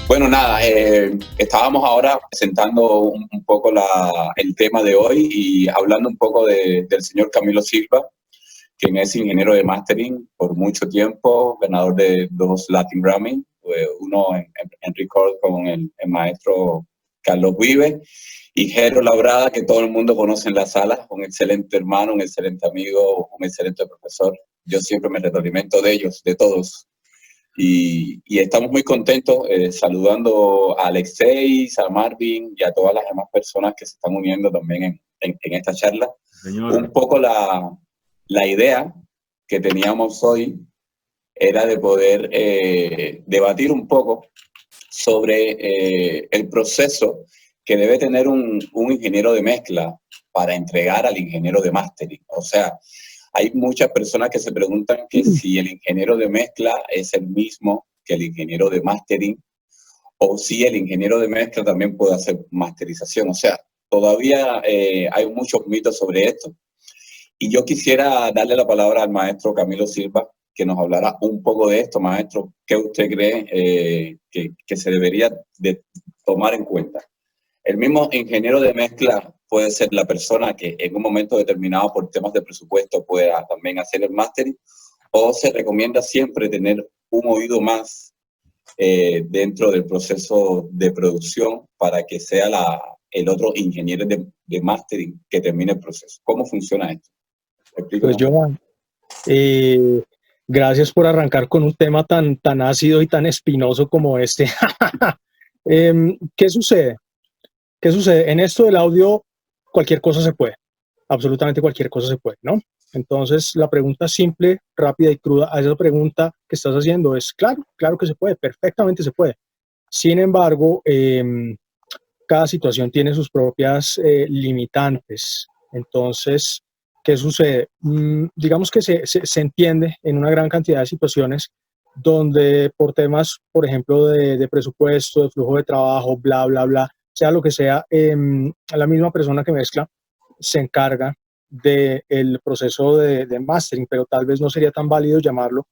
Bueno, nada, estábamos ahora presentando un poco el tema de hoy y hablando un poco del señor Camilo Silva, quien es ingeniero de mastering por mucho tiempo, ganador de 2 Latin Grammy, uno en record con el maestro Carlos Vives, y Jero Labrada, que todo el mundo conoce en la sala, un excelente hermano, un excelente amigo, un excelente profesor. Yo siempre me retroalimento de ellos, de todos. Y estamos muy contentos saludando a Alexei, a Marvin y a todas las demás personas que se están uniendo también en esta charla. Señor. Un poco la idea que teníamos hoy era de poder debatir un poco sobre el proceso que debe tener un ingeniero de mezcla para entregar al ingeniero de mastering. O sea, hay muchas personas que se preguntan que si el ingeniero de mezcla es el mismo que el ingeniero de mastering o si el ingeniero de mezcla también puede hacer masterización. O sea, todavía hay muchos mitos sobre esto. Y yo quisiera darle la palabra al maestro Camilo Silva, que nos hablará un poco de esto. Maestro, ¿qué usted cree que se debería de tomar en cuenta? El mismo ingeniero de mezcla puede ser la persona que en un momento determinado por temas de presupuesto pueda también hacer el mastering, o se recomienda siempre tener un oído más dentro del proceso de producción para que sea el otro ingeniero de mastering que termine el proceso. ¿Cómo funciona esto? Pues Joan, gracias por arrancar con un tema tan ácido y tan espinoso como este. ¿Qué sucede? ¿Qué sucede? En esto del audio, cualquier cosa se puede. Absolutamente cualquier cosa se puede, ¿no? Entonces, la pregunta simple, rápida y cruda a esa pregunta que estás haciendo es, claro que se puede, perfectamente se puede. Sin embargo, cada situación tiene sus propias limitantes. Entonces, ¿qué sucede? Digamos que se entiende en una gran cantidad de situaciones donde por temas, por ejemplo, de presupuesto, de flujo de trabajo, bla, bla, bla, sea lo que sea, la misma persona que mezcla se encarga del proceso de mastering, pero tal vez no sería tan válido llamarlo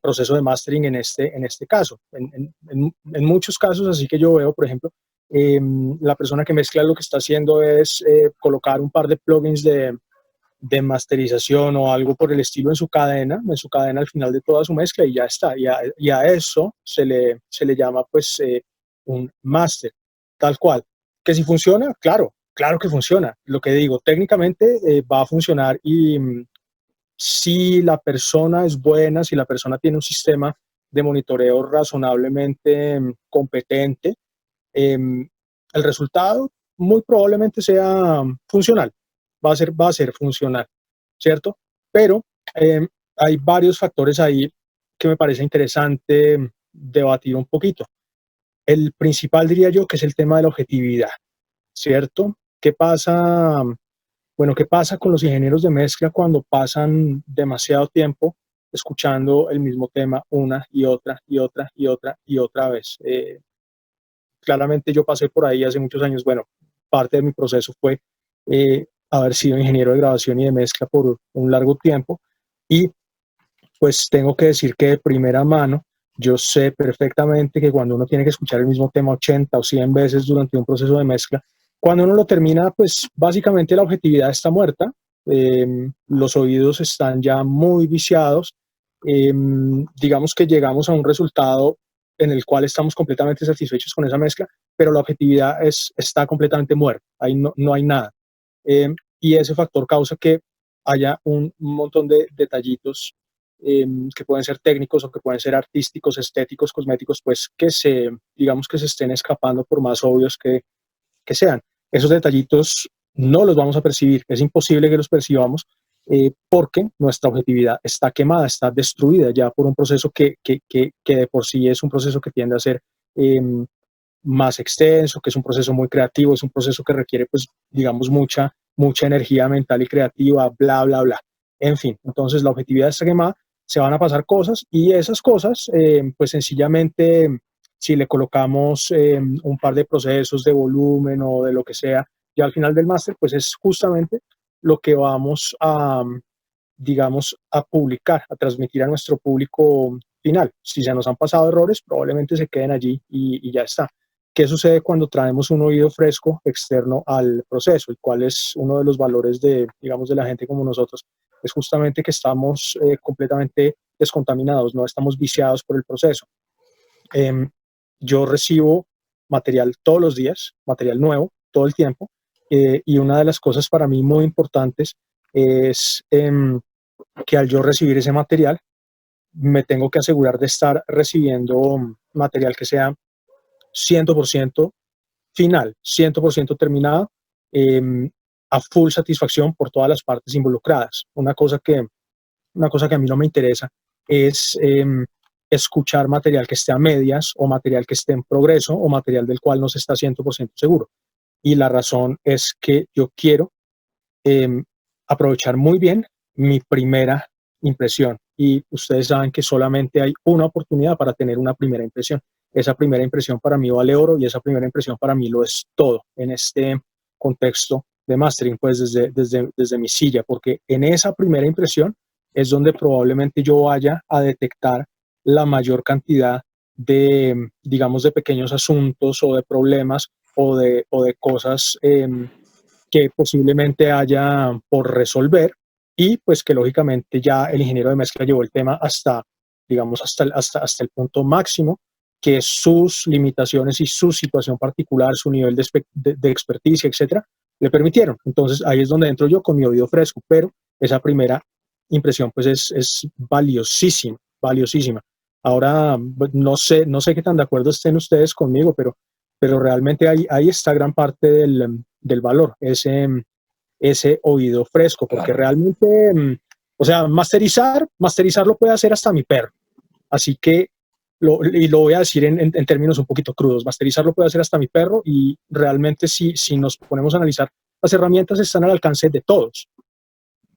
proceso de mastering en este caso. En muchos casos, así que yo veo, por ejemplo, la persona que mezcla lo que está haciendo es colocar un par de plugins de masterización o algo por el estilo en su cadena al final de toda su mezcla y ya está. Y a eso se le llama pues un master, tal cual. Que si funciona, claro que funciona. Lo que digo, técnicamente va a funcionar y si la persona es buena, si la persona tiene un sistema de monitoreo razonablemente competente, el resultado muy probablemente sea funcional, va a ser funcional, ¿cierto? Pero hay varios factores ahí que me parece interesante debatir un poquito. El principal diría yo que es el tema de la objetividad, ¿cierto? ¿Qué pasa? Bueno, ¿qué pasa con los ingenieros de mezcla cuando pasan demasiado tiempo escuchando el mismo tema una y otra y otra y otra y otra vez? Claramente yo pasé por ahí hace muchos años. Bueno, parte de mi proceso fue haber sido ingeniero de grabación y de mezcla por un largo tiempo y pues tengo que decir que de primera mano yo sé perfectamente que cuando uno tiene que escuchar el mismo tema 80 o 100 veces durante un proceso de mezcla, cuando uno lo termina, pues básicamente la objetividad está muerta, los oídos están ya muy viciados, digamos que llegamos a un resultado en el cual estamos completamente satisfechos con esa mezcla, pero la objetividad está completamente muerta, ahí no hay nada. Y ese factor causa que haya un montón de detallitos que pueden ser técnicos o que pueden ser artísticos, estéticos, cosméticos, pues digamos que se estén escapando por más obvios que sean. Esos detallitos no los vamos a percibir, es imposible que los percibamos porque nuestra objetividad está quemada, está destruida ya por un proceso que de por sí es un proceso que tiende a ser más extenso, que es un proceso muy creativo, es un proceso que requiere, pues, digamos, mucha energía mental y creativa, bla, bla, bla. En fin, entonces la objetividad está quemada, se van a pasar cosas y esas cosas, pues sencillamente, si le colocamos un par de procesos de volumen o de lo que sea, ya al final del máster, pues es justamente lo que vamos a, digamos, a publicar, a transmitir a nuestro público final. Si se nos han pasado errores, probablemente se queden allí y ya está. ¿Qué sucede cuando traemos un oído fresco externo al proceso? ¿Y cuál es uno de los valores de, digamos, de la gente como nosotros? Es justamente que estamos completamente descontaminados, no estamos viciados por el proceso. Yo recibo material todos los días, material nuevo, todo el tiempo, y una de las cosas para mí muy importantes es que al yo recibir ese material, me tengo que asegurar de estar recibiendo material que sea 100% final, 100% terminado, a full satisfacción por todas las partes involucradas. Una cosa que a mí no me interesa es escuchar material que esté a medias o material que esté en progreso o material del cual no se está 100% seguro. Y la razón es que yo quiero aprovechar muy bien mi primera impresión. Y ustedes saben que solamente hay una oportunidad para tener una primera impresión. Esa primera impresión para mí vale oro y esa primera impresión para mí lo es todo en este contexto de mastering, pues desde mi silla, porque en esa primera impresión es donde probablemente yo vaya a detectar la mayor cantidad de, digamos, de pequeños asuntos o de problemas o de cosas que posiblemente haya por resolver y pues que lógicamente ya el ingeniero de mezcla llevó el tema hasta, digamos, hasta el punto máximo, que sus limitaciones y su situación particular, su nivel de experticia, etcétera, le permitieron. Entonces ahí es donde entro yo con mi oído fresco, pero esa primera impresión pues es valiosísima, valiosísima. Ahora no sé qué tan de acuerdo estén ustedes conmigo, pero realmente ahí está gran parte del valor, ese oído fresco, porque Claro. realmente, o sea, masterizar lo puede hacer hasta mi perro. Así que, y lo voy a decir en términos un poquito crudos, masterizar lo puede hacer hasta mi perro y realmente si nos ponemos a analizar, las herramientas están al alcance de todos.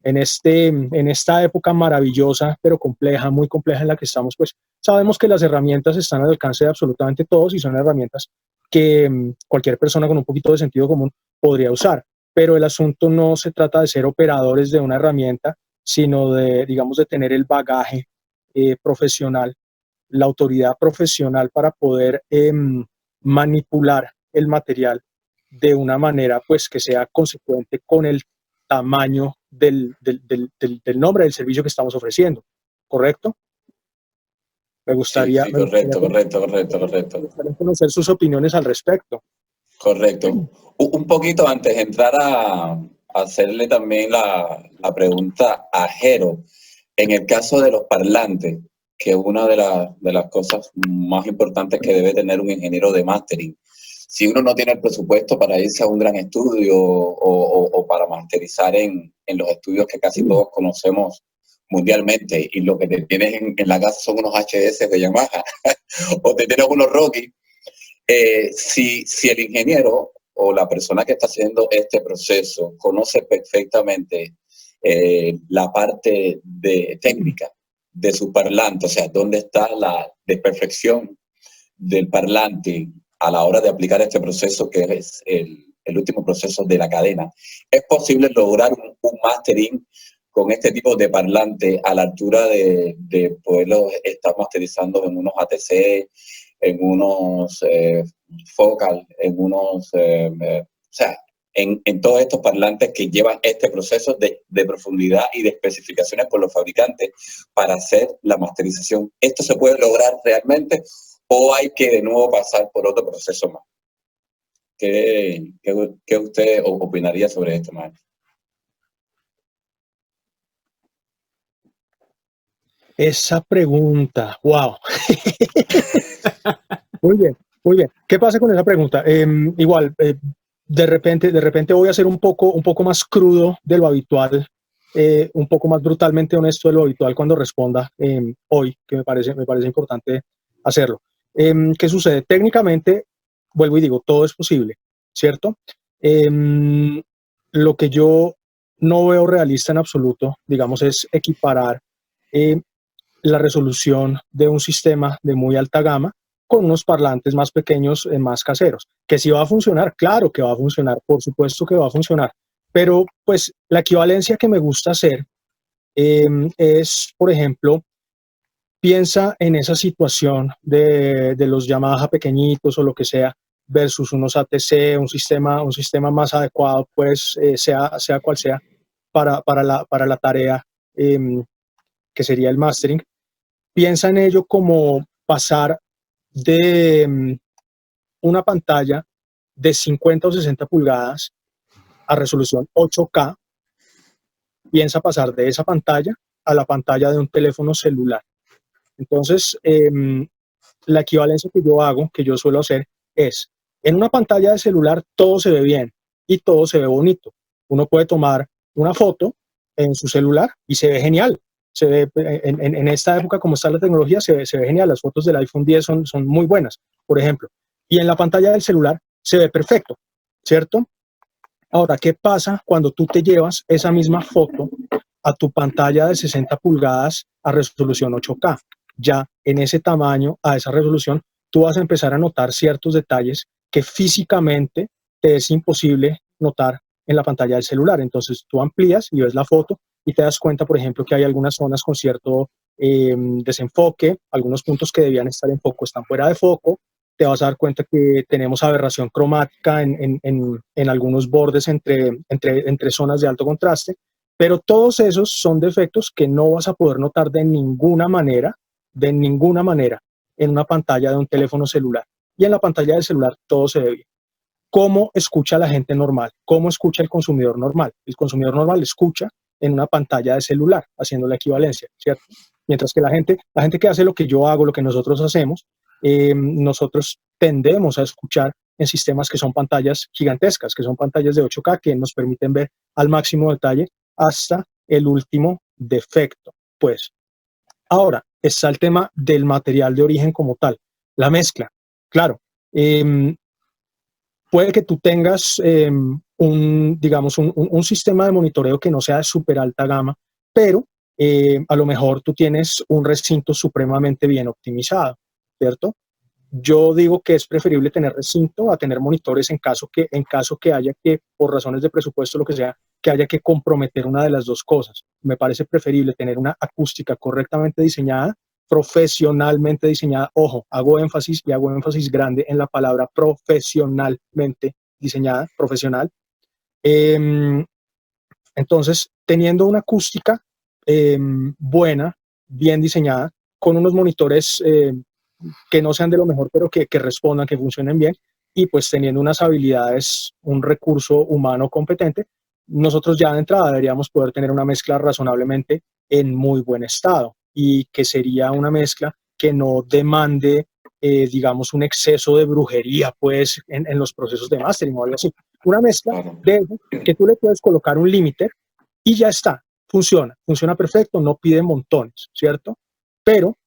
En esta época maravillosa, pero compleja, muy compleja en la que estamos, pues sabemos que las herramientas están al alcance de absolutamente todos y son herramientas que cualquier persona con un poquito de sentido común podría usar. Pero el asunto no se trata de ser operadores de una herramienta, sino de, digamos, de tener el bagaje profesional, la autoridad profesional para poder manipular el material de una manera pues que sea consecuente con el tamaño del nombre del servicio que estamos ofreciendo, ¿correcto? Me Sí, gustaría, sí, me gustaría, correcto. me gustaría conocer sus opiniones al respecto. Correcto. Un poquito antes de entrar a hacerle también la pregunta a Jero, en el caso de los parlantes, que es una de las cosas más importantes que debe tener un ingeniero de mastering. Si uno no tiene el presupuesto para irse a un gran estudio o para masterizar en los estudios que casi todos conocemos mundialmente y lo que te tienes en la casa son unos HS de Yamaha o te tienes unos Rocky, si el ingeniero o la persona que está haciendo este proceso conoce perfectamente la parte de técnica de su parlante, o sea, dónde está la desperfección del parlante a la hora de aplicar este proceso, que es el último proceso de la cadena, es posible lograr un mastering con este tipo de parlante a la altura de poderlo estar masterizando en unos ATC, en unos Focal, en unos, o sea, en todos estos parlantes que llevan este proceso de profundidad y de especificaciones por los fabricantes para hacer la masterización. ¿Esto se puede lograr realmente o hay que de nuevo pasar por otro proceso más? ¿Qué usted opinaría sobre esto, maestro? Esa pregunta, wow. Muy bien, muy bien. ¿Qué pasa con esa pregunta? Igual, de repente voy a ser un poco más crudo de lo habitual, un poco más brutalmente honesto de lo habitual cuando responda hoy, que me parece importante hacerlo. ¿Qué sucede? Técnicamente, vuelvo y digo, todo es posible, ¿cierto? Lo que yo no veo realista en absoluto, digamos, es equiparar la resolución de un sistema de muy alta gama con unos parlantes más pequeños, más caseros. Que si va a funcionar, claro que va a funcionar, por supuesto que va a funcionar, pero pues la equivalencia que me gusta hacer es, por ejemplo, piensa en esa situación de los Yamaha pequeñitos o lo que sea versus unos ATC, un sistema más adecuado, pues sea cual sea, para la tarea que sería el mastering. Piensa en ello como pasar de una pantalla de 50 o 60 pulgadas a resolución 8K, piensa pasar de esa pantalla a la pantalla de un teléfono celular. Entonces, la equivalencia que yo hago, que yo suelo hacer, es, en una pantalla de celular todo se ve bien y todo se ve bonito. Uno puede tomar una foto en su celular y se ve genial. Se ve, en esta época, como está la tecnología, se ve genial. Las fotos del iPhone 10 son muy buenas, por ejemplo. Y en la pantalla del celular se ve perfecto, ¿cierto? Ahora, ¿qué pasa cuando tú te llevas esa misma foto a tu pantalla de 60 pulgadas a resolución 8K? Ya en ese tamaño, a esa resolución, tú vas a empezar a notar ciertos detalles que físicamente te es imposible notar en la pantalla del celular. Entonces tú amplías y ves la foto y te das cuenta, por ejemplo, que hay algunas zonas con cierto desenfoque, algunos puntos que debían estar en foco están fuera de foco. Te vas a dar cuenta que tenemos aberración cromática en algunos bordes entre zonas de alto contraste, pero todos esos son defectos que no vas a poder notar de ninguna manera, en una pantalla de un teléfono celular. Y en la pantalla del celular todo se ve bien. ¿Cómo escucha la gente normal? ¿Cómo escucha el consumidor normal? El consumidor normal escucha en una pantalla de celular, haciendo la equivalencia, ¿cierto? Mientras que la gente que hace lo que yo hago, lo que nosotros hacemos, nosotros tendemos a escuchar en sistemas que son pantallas gigantescas, que son pantallas de 8K, que nos permiten ver al máximo detalle hasta el último defecto. Pues, ahora está el tema del material de origen como tal, la mezcla. Claro, puede que tú tengas digamos, un sistema de monitoreo que no sea de súper alta gama, pero a lo mejor tú tienes un recinto supremamente bien optimizado, ¿cierto? Yo digo que es preferible tener recinto a tener monitores en caso que haya que, por razones de presupuesto, lo que sea, que haya que comprometer una de las dos cosas. Me parece preferible tener una acústica correctamente diseñada, profesionalmente diseñada. Ojo, hago énfasis grande en la palabra profesionalmente diseñada, profesional. Entonces, teniendo una acústica buena, bien diseñada, con unos monitores que no sean de lo mejor, pero que respondan, que funcionen bien, y pues teniendo unas habilidades, un recurso humano competente, nosotros ya de entrada deberíamos poder tener una mezcla razonablemente en muy buen estado, y que sería una mezcla que no demande, digamos, un exceso de brujería, pues, en los procesos de mastering o algo así. Una mezcla de que tú le puedes colocar un límite y ya está, funciona perfecto, no pide montones, ¿cierto? Pero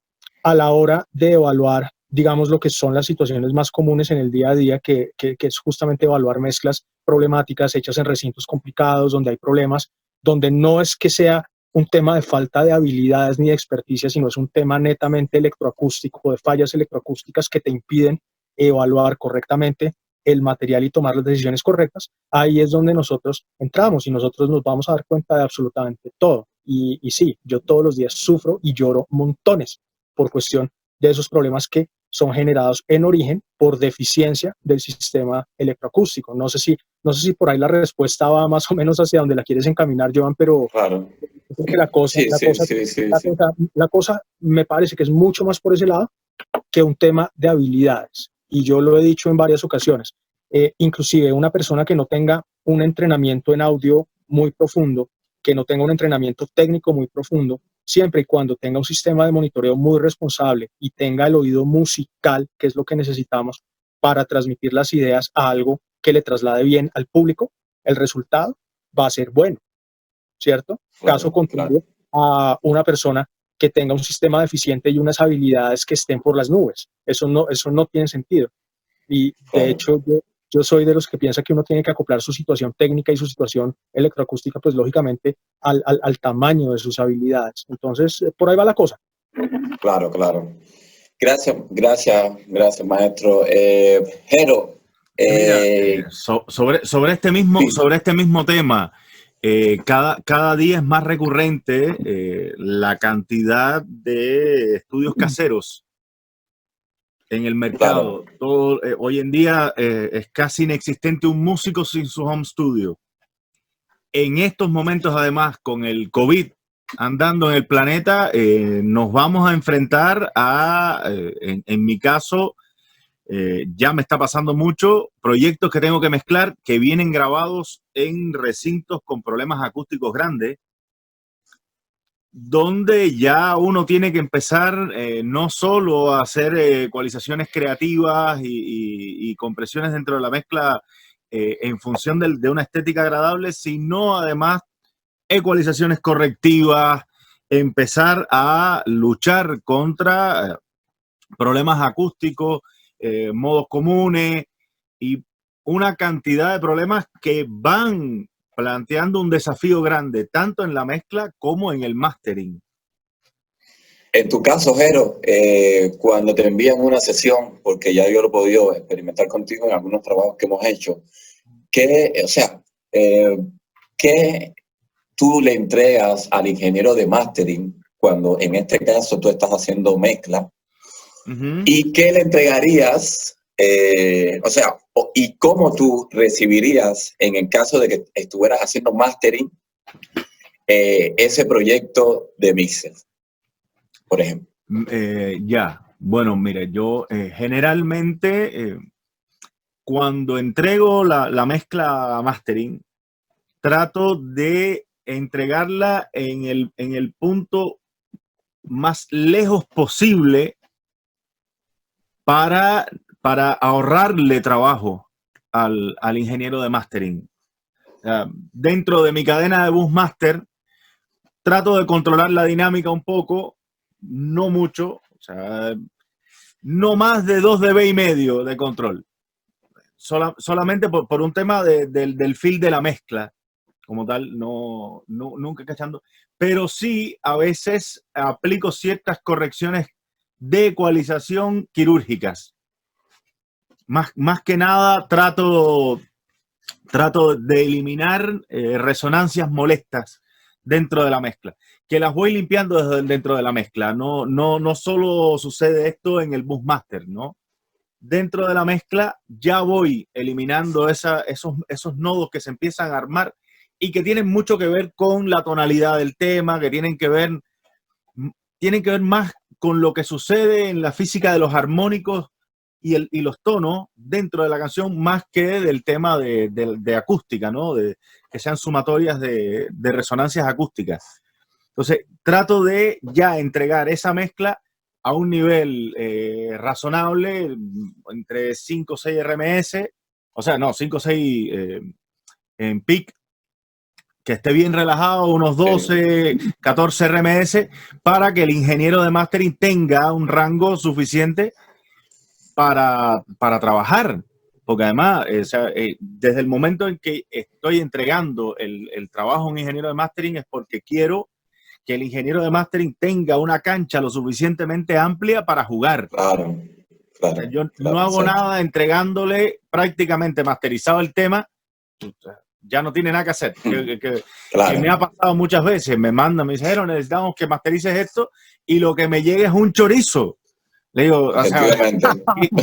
a la hora de evaluar, digamos, lo que son las situaciones más comunes en el día a día, que es justamente evaluar mezclas problemáticas hechas en recintos complicados, donde hay problemas, donde no es que sea un tema de falta de habilidades ni de experticia, sino es un tema netamente electroacústico, de fallas electroacústicas que te impiden evaluar correctamente el material y tomar las decisiones correctas. Ahí es donde nosotros entramos y nosotros nos vamos a dar cuenta de absolutamente todo. Y sí, yo todos los días sufro y lloro montones por cuestión de esos problemas que son generados en origen por deficiencia del sistema electroacústico. No sé si por ahí la respuesta va más o menos hacia donde la quieres encaminar, Joan, pero claro. Que la cosa me parece que es mucho más por ese lado que un tema de habilidades. Y yo lo he dicho en varias ocasiones. Inclusive una persona que no tenga un entrenamiento en audio muy profundo, que no tenga un entrenamiento técnico muy profundo, siempre y cuando tenga un sistema de monitoreo muy responsable y tenga el oído musical, que es lo que necesitamos para transmitir las ideas a algo que le traslade bien al público, el resultado va a ser bueno, ¿cierto? Claro, Caso contrario, a una persona que tenga un sistema deficiente y unas habilidades que estén por las nubes. Eso no tiene sentido. Y de hecho, yo soy de los que piensa que uno tiene que acoplar su situación técnica y su situación electroacústica, pues lógicamente, al tamaño de sus habilidades. Entonces, por ahí va la cosa. Claro. Gracias, maestro. Jero. Mira, sobre este mismo tema, cada día es más recurrente la cantidad de estudios caseros en el mercado. Claro. Todo, hoy en día es casi inexistente un músico sin su home studio. En estos momentos, además, con el COVID andando en el planeta, nos vamos a enfrentar a, en mi caso, ya me está pasando mucho, proyectos que tengo que mezclar que vienen grabados en recintos con problemas acústicos grandes, donde ya uno tiene que empezar no solo a hacer ecualizaciones creativas y compresiones dentro de la mezcla en función de una estética agradable, sino además ecualizaciones correctivas, empezar a luchar contra problemas acústicos, modos comunes y una cantidad de problemas que van planteando un desafío grande, tanto en la mezcla como en el mastering. En tu caso, Jero, cuando te envían una sesión, porque ya yo lo he podido experimentar contigo en algunos trabajos que hemos hecho, ¿qué tú le entregas al ingeniero de mastering cuando en este caso tú estás haciendo mezcla? ¿Y qué le entregarías? ¿Y cómo tú recibirías en el caso de que estuvieras haciendo mastering ese proyecto de mixer, por ejemplo? Bueno, mire, yo generalmente cuando entrego la mezcla a mastering, trato de entregarla en el punto más lejos posible para ahorrarle trabajo al ingeniero de mastering. Dentro de mi cadena de bus master, trato de controlar la dinámica un poco, no mucho, o sea, no más de 2 dB y medio de control. Solamente por un tema del feel de la mezcla, como tal, nunca cachando. Pero sí, a veces aplico ciertas correcciones de ecualización quirúrgicas. Más que nada trato de eliminar resonancias molestas dentro de la mezcla, que las voy limpiando desde dentro de la mezcla. No solo sucede esto en el Busmaster, ¿no? Dentro de la mezcla ya voy eliminando esos nodos que se empiezan a armar y que tienen mucho que ver con la tonalidad del tema, que tienen que ver más con lo que sucede en la física de los armónicos y los tonos dentro de la canción, más que del tema de acústica, ¿no? Que sean sumatorias de resonancias acústicas. Entonces, trato de ya entregar esa mezcla a un nivel razonable, entre 5 o 6 RMS, o sea, no, 5 o 6 en peak, que esté bien relajado, unos 12, 14 RMS, para que el ingeniero de mastering tenga un rango suficiente para trabajar. Porque además, desde el momento en que estoy entregando el trabajo a un ingeniero de mastering es porque quiero que el ingeniero de mastering tenga una cancha lo suficientemente amplia para jugar. Claro. Yo no hago nada entregándole prácticamente masterizado el tema, ya no tiene nada que hacer. Que me ha pasado muchas veces, me dice, necesitamos que masterices esto, y lo que me llegue es un chorizo. Le digo, o sea,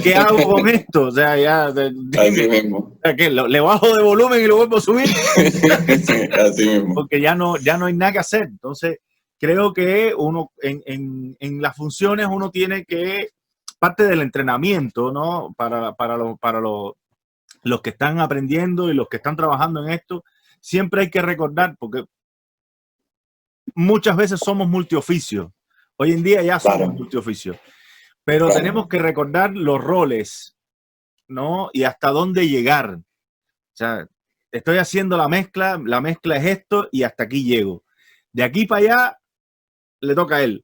¿qué hago con esto? O sea, ya... Así mismo. ¿Qué? ¿Le bajo de volumen y lo vuelvo a subir? Así mismo. Porque ya no hay nada que hacer. Entonces, creo que uno, en las funciones, uno tiene que, parte del entrenamiento, ¿no? Para los que están aprendiendo y los que están trabajando en esto, siempre hay que recordar, porque muchas veces somos multioficios. Hoy en día ya somos multioficios. Pero tenemos que recordar los roles, ¿no? Y hasta dónde llegar. O sea, estoy haciendo la mezcla es esto y hasta aquí llego. De aquí para allá le toca a él.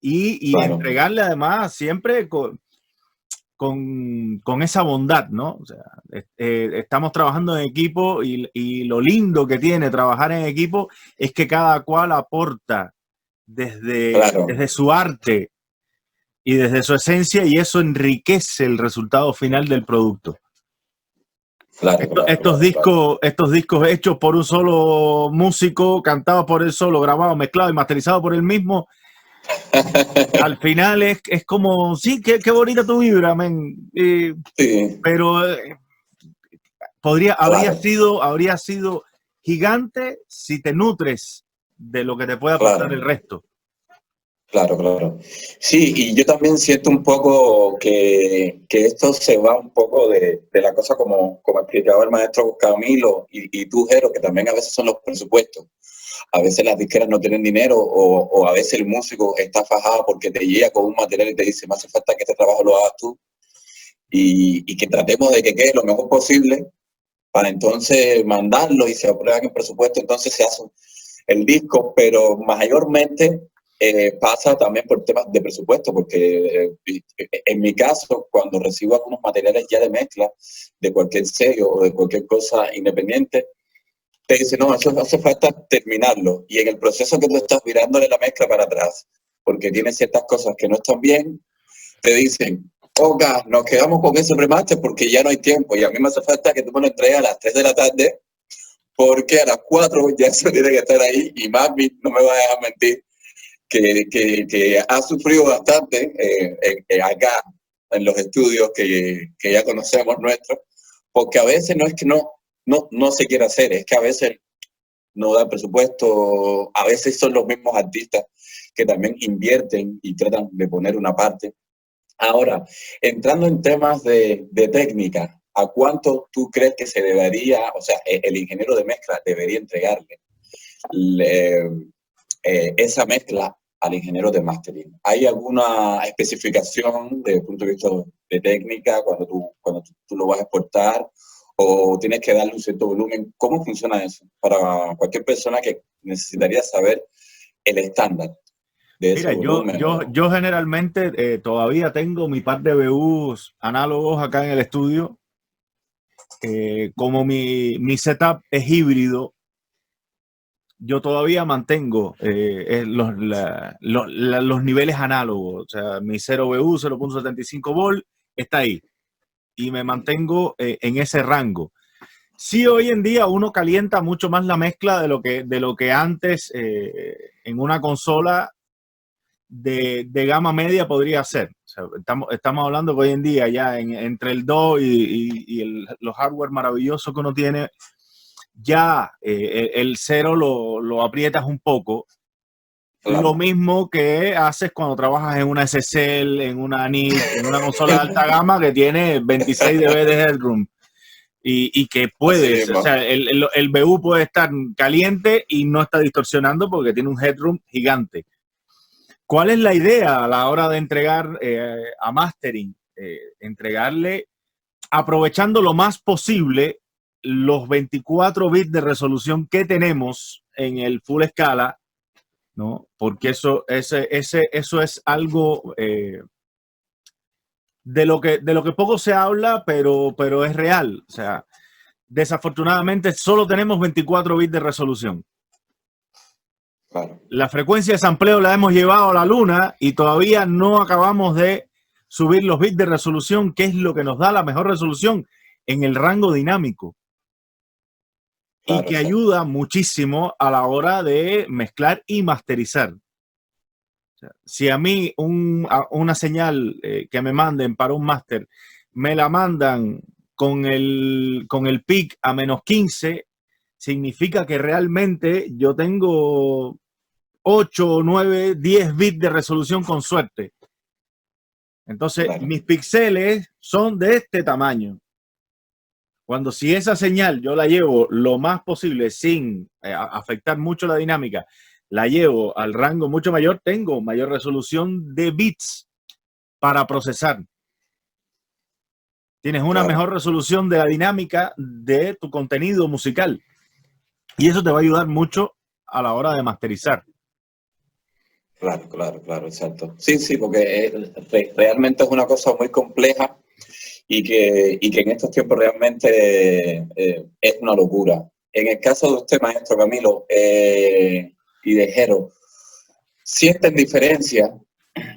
Y entregarle además siempre con esa bondad, ¿no? O sea, estamos trabajando en equipo y lo lindo que tiene trabajar en equipo es que cada cual aporta desde su arte y desde su esencia, y eso enriquece el resultado final del producto. Claro, Estos discos hechos por un solo músico, cantados por él solo, grabados, mezclados y masterizados por él mismo, al final es como, sí, qué bonita tu vibra, men. Sí, Pero habría sido gigante si te nutres de lo que te puede aportar el claro. resto. Claro. Sí, y yo también siento un poco que esto se va un poco de la cosa como explicaba el maestro Camilo y tú, Jero, que también a veces son los presupuestos. A veces las disqueras no tienen dinero o a veces el músico está fajado porque te llega con un material y te dice, me hace falta que este trabajo lo hagas tú y que tratemos de que quede lo mejor posible para entonces mandarlo y se aprueba el presupuesto, entonces se hace el disco, pero mayormente pasa también por temas de presupuesto, porque en mi caso, cuando recibo algunos materiales ya de mezcla de cualquier sello o de cualquier cosa independiente, te dicen, no, eso hace falta terminarlo. Y en el proceso que tú estás mirándole la mezcla para atrás, porque tiene ciertas cosas que no están bien, te dicen, Oga, nos quedamos con ese remaster porque ya no hay tiempo. Y a mí me hace falta que tú me lo entregues a las 3 de la tarde, porque a las 4 ya eso tiene que estar ahí. Y mami, no me va a dejar mentir, que ha sufrido bastante acá en los estudios que ya conocemos nuestros, porque a veces no es que no se quiera hacer, es que a veces no da presupuesto, a veces son los mismos artistas que también invierten y tratan de poner una parte. Ahora, entrando en temas de técnica, ¿a cuánto tú crees que se debería, o sea, el ingeniero de mezcla debería entregarle esa mezcla al ingeniero de mastering? ¿Hay alguna especificación desde el punto de vista de técnica cuando tú lo vas a exportar? ¿O tienes que darle un cierto volumen? ¿Cómo funciona eso? Para cualquier persona que necesitaría saber el estándar de ese Mira, volumen. yo generalmente todavía tengo mi par de BUs análogos acá en el estudio. Como mi setup es híbrido, yo todavía mantengo los niveles análogos. O sea, mi 0BU, 0.75 volt, está ahí. Y me mantengo en ese rango. Sí, hoy en día uno calienta mucho más la mezcla de lo que antes en una consola de gama media podría ser. O sea, estamos hablando que hoy en día ya entre el 2 y los hardware maravillosos que uno tiene, ya el 0 lo aprietas un poco. Claro. Lo mismo que haces cuando trabajas en una SSL, en una NIC, en una consola de alta gama que tiene 26 dB de headroom. Y que puedes, o sea, el BU puede estar caliente y no está distorsionando porque tiene un headroom gigante. ¿Cuál es la idea a la hora de entregar a mastering? Entregarle, aprovechando lo más posible los 24 bits de resolución que tenemos en el full escala, ¿no? Porque eso es algo de lo que poco se habla, pero es real. O sea, desafortunadamente solo tenemos 24 bits de resolución. Claro. La frecuencia de sampleo la hemos llevado a la luna y todavía no acabamos de subir los bits de resolución, que es lo que nos da la mejor resolución en el rango dinámico. Claro, y que ayuda muchísimo a la hora de mezclar y masterizar. O sea, si a mí una señal que me manden para un máster me la mandan con el peak a -15, significa que realmente yo tengo 8, 9, 10 bits de resolución con suerte. Entonces, claro, mis píxeles son de este tamaño. Cuando si esa señal yo la llevo lo más posible sin afectar mucho la dinámica, la llevo al rango mucho mayor, tengo mayor resolución de bits para procesar. Tienes una mejor resolución de la dinámica de tu contenido musical. Y eso te va a ayudar mucho a la hora de masterizar. Claro, exacto. Sí, porque realmente es una cosa muy compleja y que en estos tiempos realmente es una locura. En el caso de usted, maestro Camilo, y de Jero, ¿sienten diferencia?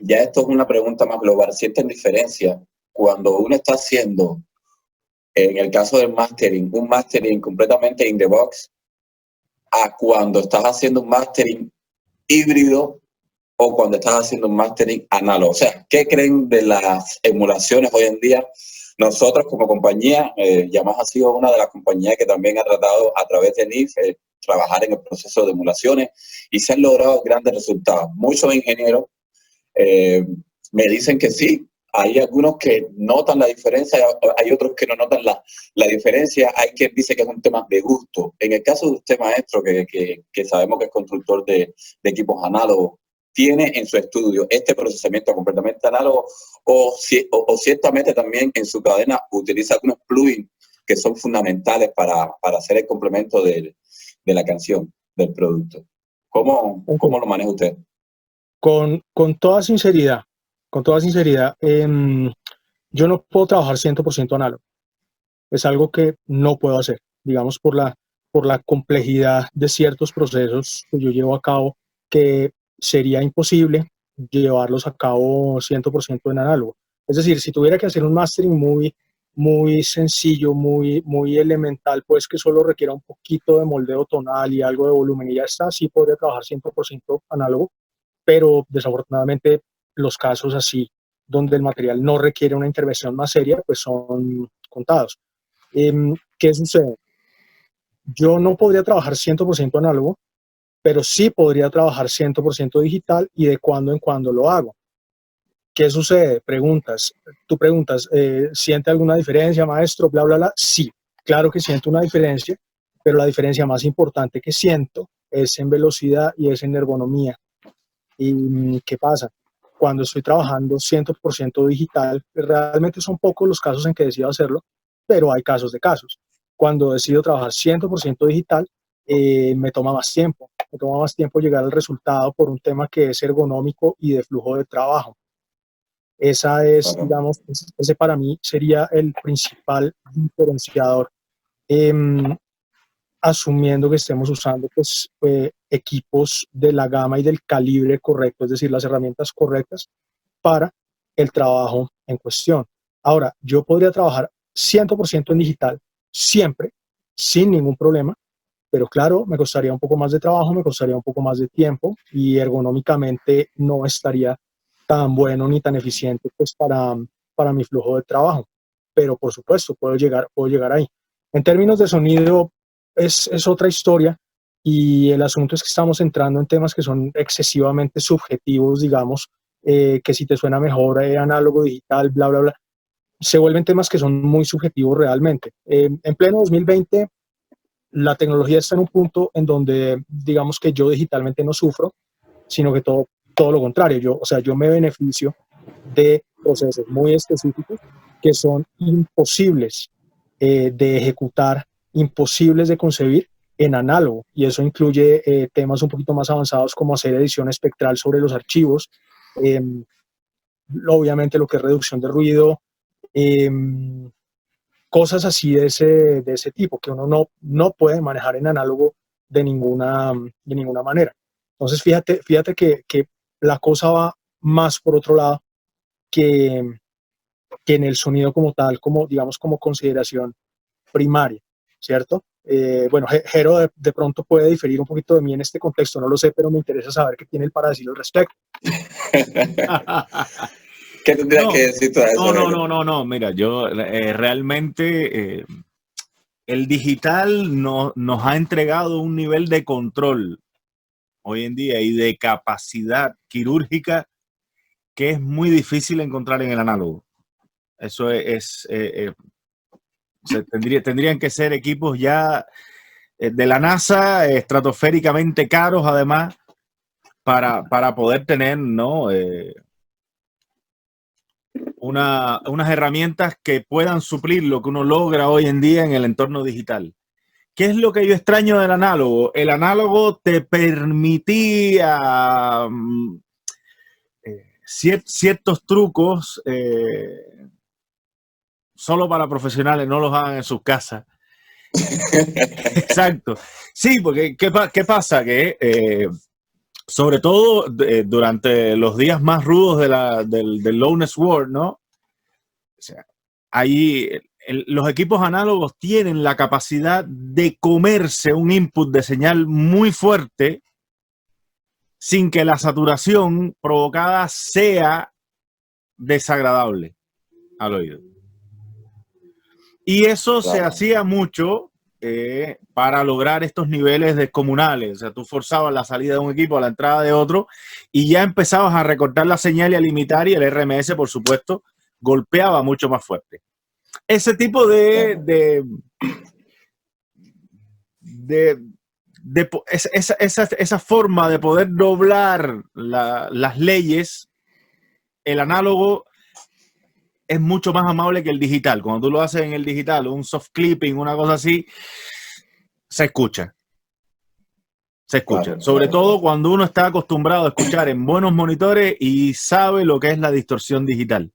Ya esto es una pregunta más global. ¿Sienten diferencia cuando uno está haciendo en el caso del mastering, un mastering completamente in the box, a cuando estás haciendo un mastering híbrido o cuando estás haciendo un mastering análogo. O sea, ¿qué creen de las emulaciones hoy en día? Nosotros como compañía, Yamaha ha sido una de las compañías que también ha tratado a través de NIF trabajar en el proceso de emulaciones y se han logrado grandes resultados. Muchos ingenieros me dicen que sí. Hay algunos que notan la diferencia, hay otros que no notan la diferencia. Hay quien dice que es un tema de gusto. En el caso de usted, maestro, que sabemos que es constructor de equipos análogos, ¿tiene en su estudio este procesamiento completamente análogo o ciertamente también en su cadena utiliza algunos plugins que son fundamentales para hacer el complemento de la canción, del producto? ¿Cómo lo maneja usted? Con toda sinceridad, yo no puedo trabajar 100% análogo. Es algo que no puedo hacer, digamos, por la complejidad de ciertos procesos que yo llevo a cabo, que sería imposible llevarlos a cabo 100% en análogo. Es decir, si tuviera que hacer un mastering muy sencillo, muy elemental, pues que solo requiera un poquito de moldeo tonal y algo de volumen y ya está, sí podría trabajar 100% análogo, pero desafortunadamente los casos así, donde el material no requiere una intervención más seria, pues son contados. ¿Qué sucede? Yo no podría trabajar 100% análogo, pero sí podría trabajar 100% digital y de cuando en cuando lo hago. ¿Qué sucede? Tú preguntas, ¿siente alguna diferencia, maestro? Bla, bla, bla. Sí, claro que siento una diferencia, pero la diferencia más importante que siento es en velocidad y es en ergonomía. ¿Y qué pasa? Cuando estoy trabajando 100% digital, realmente son pocos los casos en que decido hacerlo, pero hay casos de casos. Cuando decido trabajar 100% digital, me toma más tiempo. Me toma más tiempo llegar al resultado por un tema que es ergonómico y de flujo de trabajo. Esa es, digamos, ese para mí sería el principal diferenciador. Asumiendo que estemos usando pues, equipos de la gama y del calibre correcto, es decir, las herramientas correctas para el trabajo en cuestión. Ahora, yo podría trabajar 100% en digital siempre, sin ningún problema, pero claro, me costaría un poco más de trabajo, me costaría un poco más de tiempo y ergonómicamente no estaría tan bueno ni tan eficiente pues, para mi flujo de trabajo. Pero por supuesto, puedo llegar ahí. En términos de sonido, es otra historia y el asunto es que estamos entrando en temas que son excesivamente subjetivos, digamos, que si te suena mejor análogo, digital, bla, bla, bla, se vuelven temas que son muy subjetivos realmente. En pleno 2020, la tecnología está en un punto en donde, digamos que yo digitalmente no sufro, sino que todo lo contrario. Yo me beneficio de procesos muy específicos que son imposibles de ejecutar, imposibles de concebir en análogo, y eso incluye temas un poquito más avanzados como hacer edición espectral sobre los archivos, obviamente lo que es reducción de ruido, cosas así de ese tipo que uno no puede manejar en análogo de ninguna manera. Entonces, fíjate que la cosa va más por otro lado que en el sonido como tal, como digamos como consideración primaria, ¿cierto? Bueno, Jero de pronto puede diferir un poquito de mí en este contexto, no lo sé, pero me interesa saber qué tiene él para decir al respecto. ¿Qué tendrías que decir tú a eso? No, mira, yo realmente el digital nos ha entregado un nivel de control hoy en día y de capacidad quirúrgica que es muy difícil encontrar en el análogo. Eso tendrían que ser equipos ya de la NASA, estratosféricamente caros además, para poder tener, ¿no? Unas herramientas que puedan suplir lo que uno logra hoy en día en el entorno digital. ¿Qué es lo que yo extraño del análogo? El análogo te permitía ciertos trucos solo para profesionales, no los hagan en sus casas. Exacto. Sí, porque ¿qué pasa? Que sobre todo durante los días más rudos del Lone Sword, ¿no? O sea, ahí los equipos análogos tienen la capacidad de comerse un input de señal muy fuerte sin que la saturación provocada sea desagradable al oído. Y eso se hacía mucho para lograr estos niveles descomunales. O sea, tú forzabas la salida de un equipo a la entrada de otro y ya empezabas a recortar la señal y a limitar, y el RMS, por supuesto, golpeaba mucho más fuerte. Ese tipo esa forma de poder doblar las leyes, el análogo es mucho más amable que el digital. Cuando tú lo haces en el digital, un soft clipping, una cosa así, se escucha. Se escucha. Claro, Sobre claro, todo claro. cuando uno está acostumbrado a escuchar en buenos monitores y sabe lo que es la distorsión digital.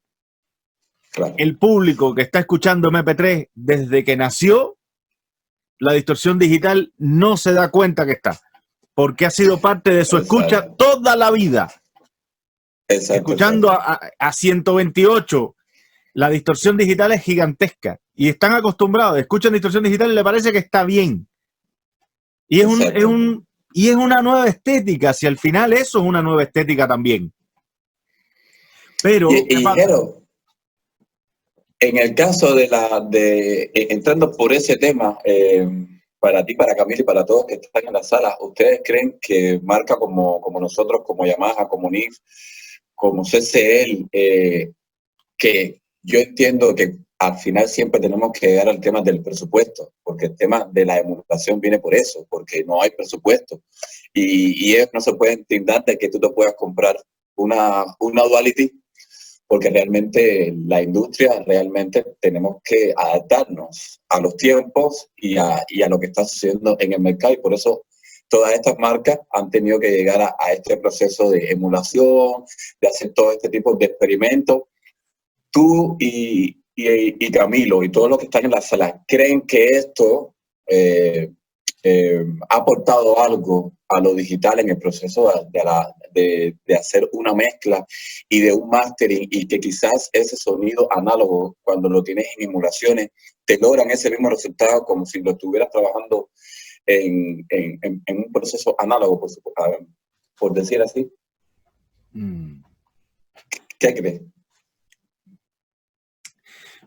Claro. El público que está escuchando MP3 desde que nació, la distorsión digital no se da cuenta que está, porque ha sido parte de su escucha toda la vida. Escuchando a 128, la distorsión digital es gigantesca y están acostumbrados, escuchan distorsión digital y le parece que está bien. Y es una nueva estética, si al final eso es una nueva estética también. Pero Jero, en el caso entrando por ese tema, para ti, para Camilo y para todos que están en la sala, ¿ustedes creen que marca como nosotros, como Yamaha, como NIF, como CCL, que yo entiendo que al final siempre tenemos que llegar al tema del presupuesto, porque el tema de la emulación viene por eso, porque no hay presupuesto, y no se puede entender de que tú te puedas comprar una Duality, porque realmente la industria, realmente tenemos que adaptarnos a los tiempos y a lo que está sucediendo en el mercado, y por eso todas estas marcas han tenido que llegar a este proceso de emulación, de hacer todo este tipo de experimentos. Tú y Camilo y todos los que están en la sala, ¿creen que esto ha aportado algo a lo digital en el proceso de hacer una mezcla y de un mastering, y que quizás ese sonido análogo, cuando lo tienes en emulaciones, te logran ese mismo resultado como si lo estuvieras trabajando en un proceso análogo, por decir así? ¿Qué crees?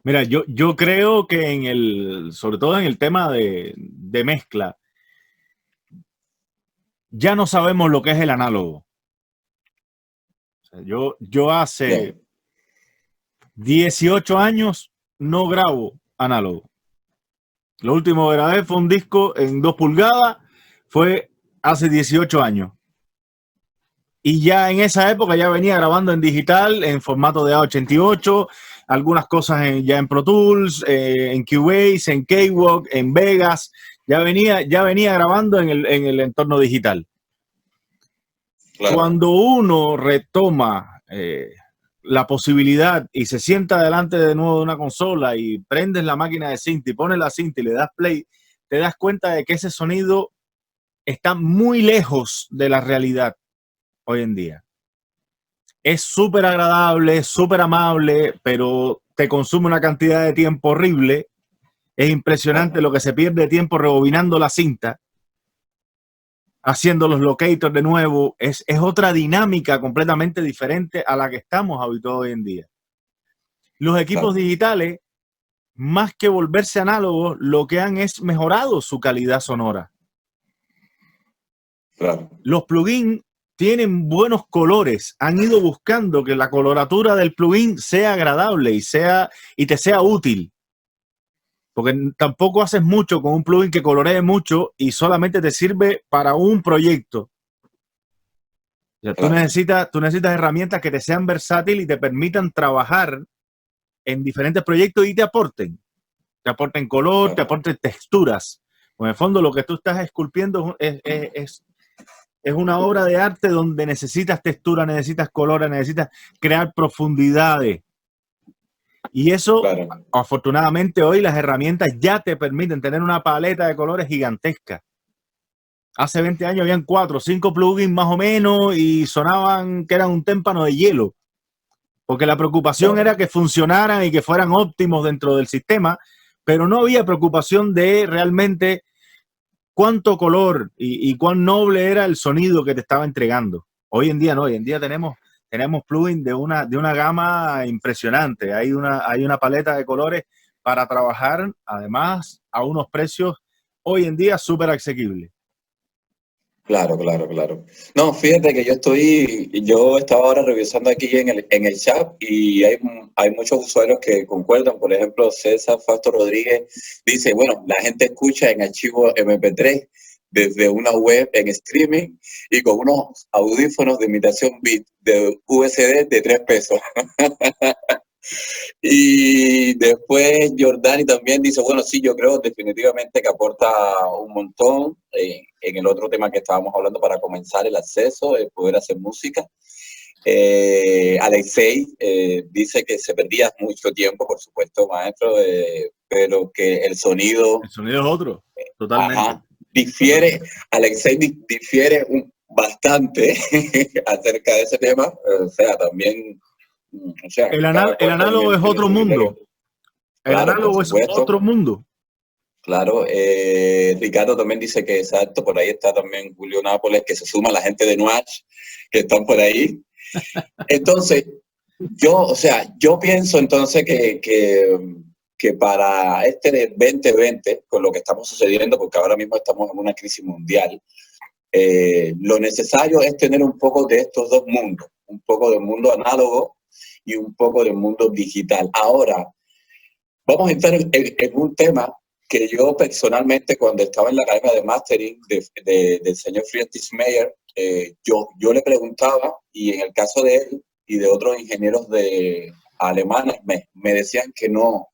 Mira, yo creo que sobre todo en el tema de mezcla, ya no sabemos lo que es el análogo. O sea, yo hace 18 años no grabo análogo. Lo último que grabé fue un disco en 2 pulgadas, fue hace 18 años. Y ya en esa época ya venía grabando en digital, en formato de A88, algunas cosas ya en Pro Tools, en Cubase, en Cakewalk, en Vegas. Ya venía grabando en el entorno digital. Claro. Cuando uno retoma la posibilidad y se sienta delante de nuevo de una consola y prendes la máquina de synth y pones la synth y le das play, te das cuenta de que ese sonido está muy lejos de la realidad hoy en día. Es súper agradable, súper amable, pero te consume una cantidad de tiempo horrible. Es impresionante lo que se pierde de tiempo rebobinando la cinta, haciendo los locators de nuevo. Es otra dinámica completamente diferente a la que estamos habituados hoy en día. Los equipos digitales, más que volverse análogos, lo que han es mejorado su calidad sonora. Claro. Los plugins tienen buenos colores, han ido buscando que la coloratura del plugin sea agradable y te sea útil. Porque tampoco haces mucho con un plugin que coloree mucho y solamente te sirve para un proyecto. O sea, tú necesitas herramientas que te sean versátiles y te permitan trabajar en diferentes proyectos y te aporten. Te aporten color, te aporten texturas. En el fondo lo que tú estás esculpiendo es una obra de arte donde necesitas textura, necesitas colores, necesitas crear profundidades. Y eso, afortunadamente, hoy las herramientas ya te permiten tener una paleta de colores gigantesca. Hace 20 años habían 4 o 5 plugins más o menos y sonaban que eran un témpano de hielo. Porque la preocupación era que funcionaran y que fueran óptimos dentro del sistema, pero no había preocupación de realmente cuánto color y cuán noble era el sonido que te estaba entregando. Hoy en día no, hoy en día tenemos plugins de una gama impresionante. Hay una paleta de colores para trabajar, además, a unos precios hoy en día súper asequibles. Claro, claro, claro. No, fíjate que yo estaba ahora revisando aquí en el chat y hay muchos usuarios que concuerdan. Por ejemplo, César Facto Rodríguez dice, bueno, la gente escucha en archivo MP3 desde una web en streaming y con unos audífonos de imitación bit de USD de $3. Y después Jordani también dice, bueno, sí, yo creo definitivamente que aporta un montón en el otro tema que estábamos hablando para comenzar, el acceso, el poder hacer música. Alexei dice que se perdía mucho tiempo, por supuesto, maestro, pero que el sonido... El sonido es otro, totalmente. Ajá, difiere, Alexei difiere bastante acerca de ese tema, o sea, también... O sea, el análogo es otro mundo. El análogo es otro mundo. Claro, Ricardo también dice que exacto, por ahí está también Julio Nápoles, que se suma a la gente de Nuach, que están por ahí. Entonces, yo pienso entonces que para este 2020, con lo que estamos sucediendo, porque ahora mismo estamos en una crisis mundial, lo necesario es tener un poco de estos dos mundos, un poco del mundo análogo y un poco del mundo digital. Ahora, vamos a entrar en un tema que yo personalmente, cuando estaba en la academia de mastering del señor Friedrich Meyer, yo le preguntaba, y en el caso de él y de otros ingenieros alemanes, me decían que no,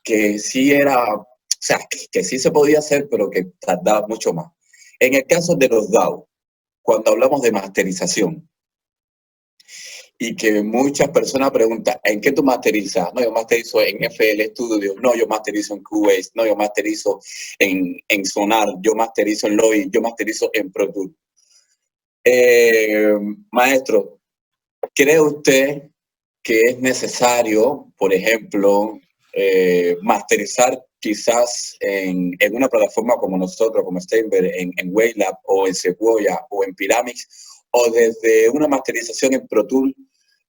que sí era, o sea, que sí se podía hacer, pero que tardaba mucho más. En el caso de los DAW, cuando hablamos de masterización, y que muchas personas preguntan, ¿en qué tú masterizas? No, yo masterizo en FL Studio, no, yo masterizo en Cubase, no, yo masterizo en Sonar, yo masterizo en Logic, yo masterizo en Pro Tools. Maestro, ¿cree usted que es necesario, por ejemplo, masterizar quizás en una plataforma como nosotros, como Steinberg, en Wavelab o en Sequoia o en Pyramix, o desde una masterización en Pro Tools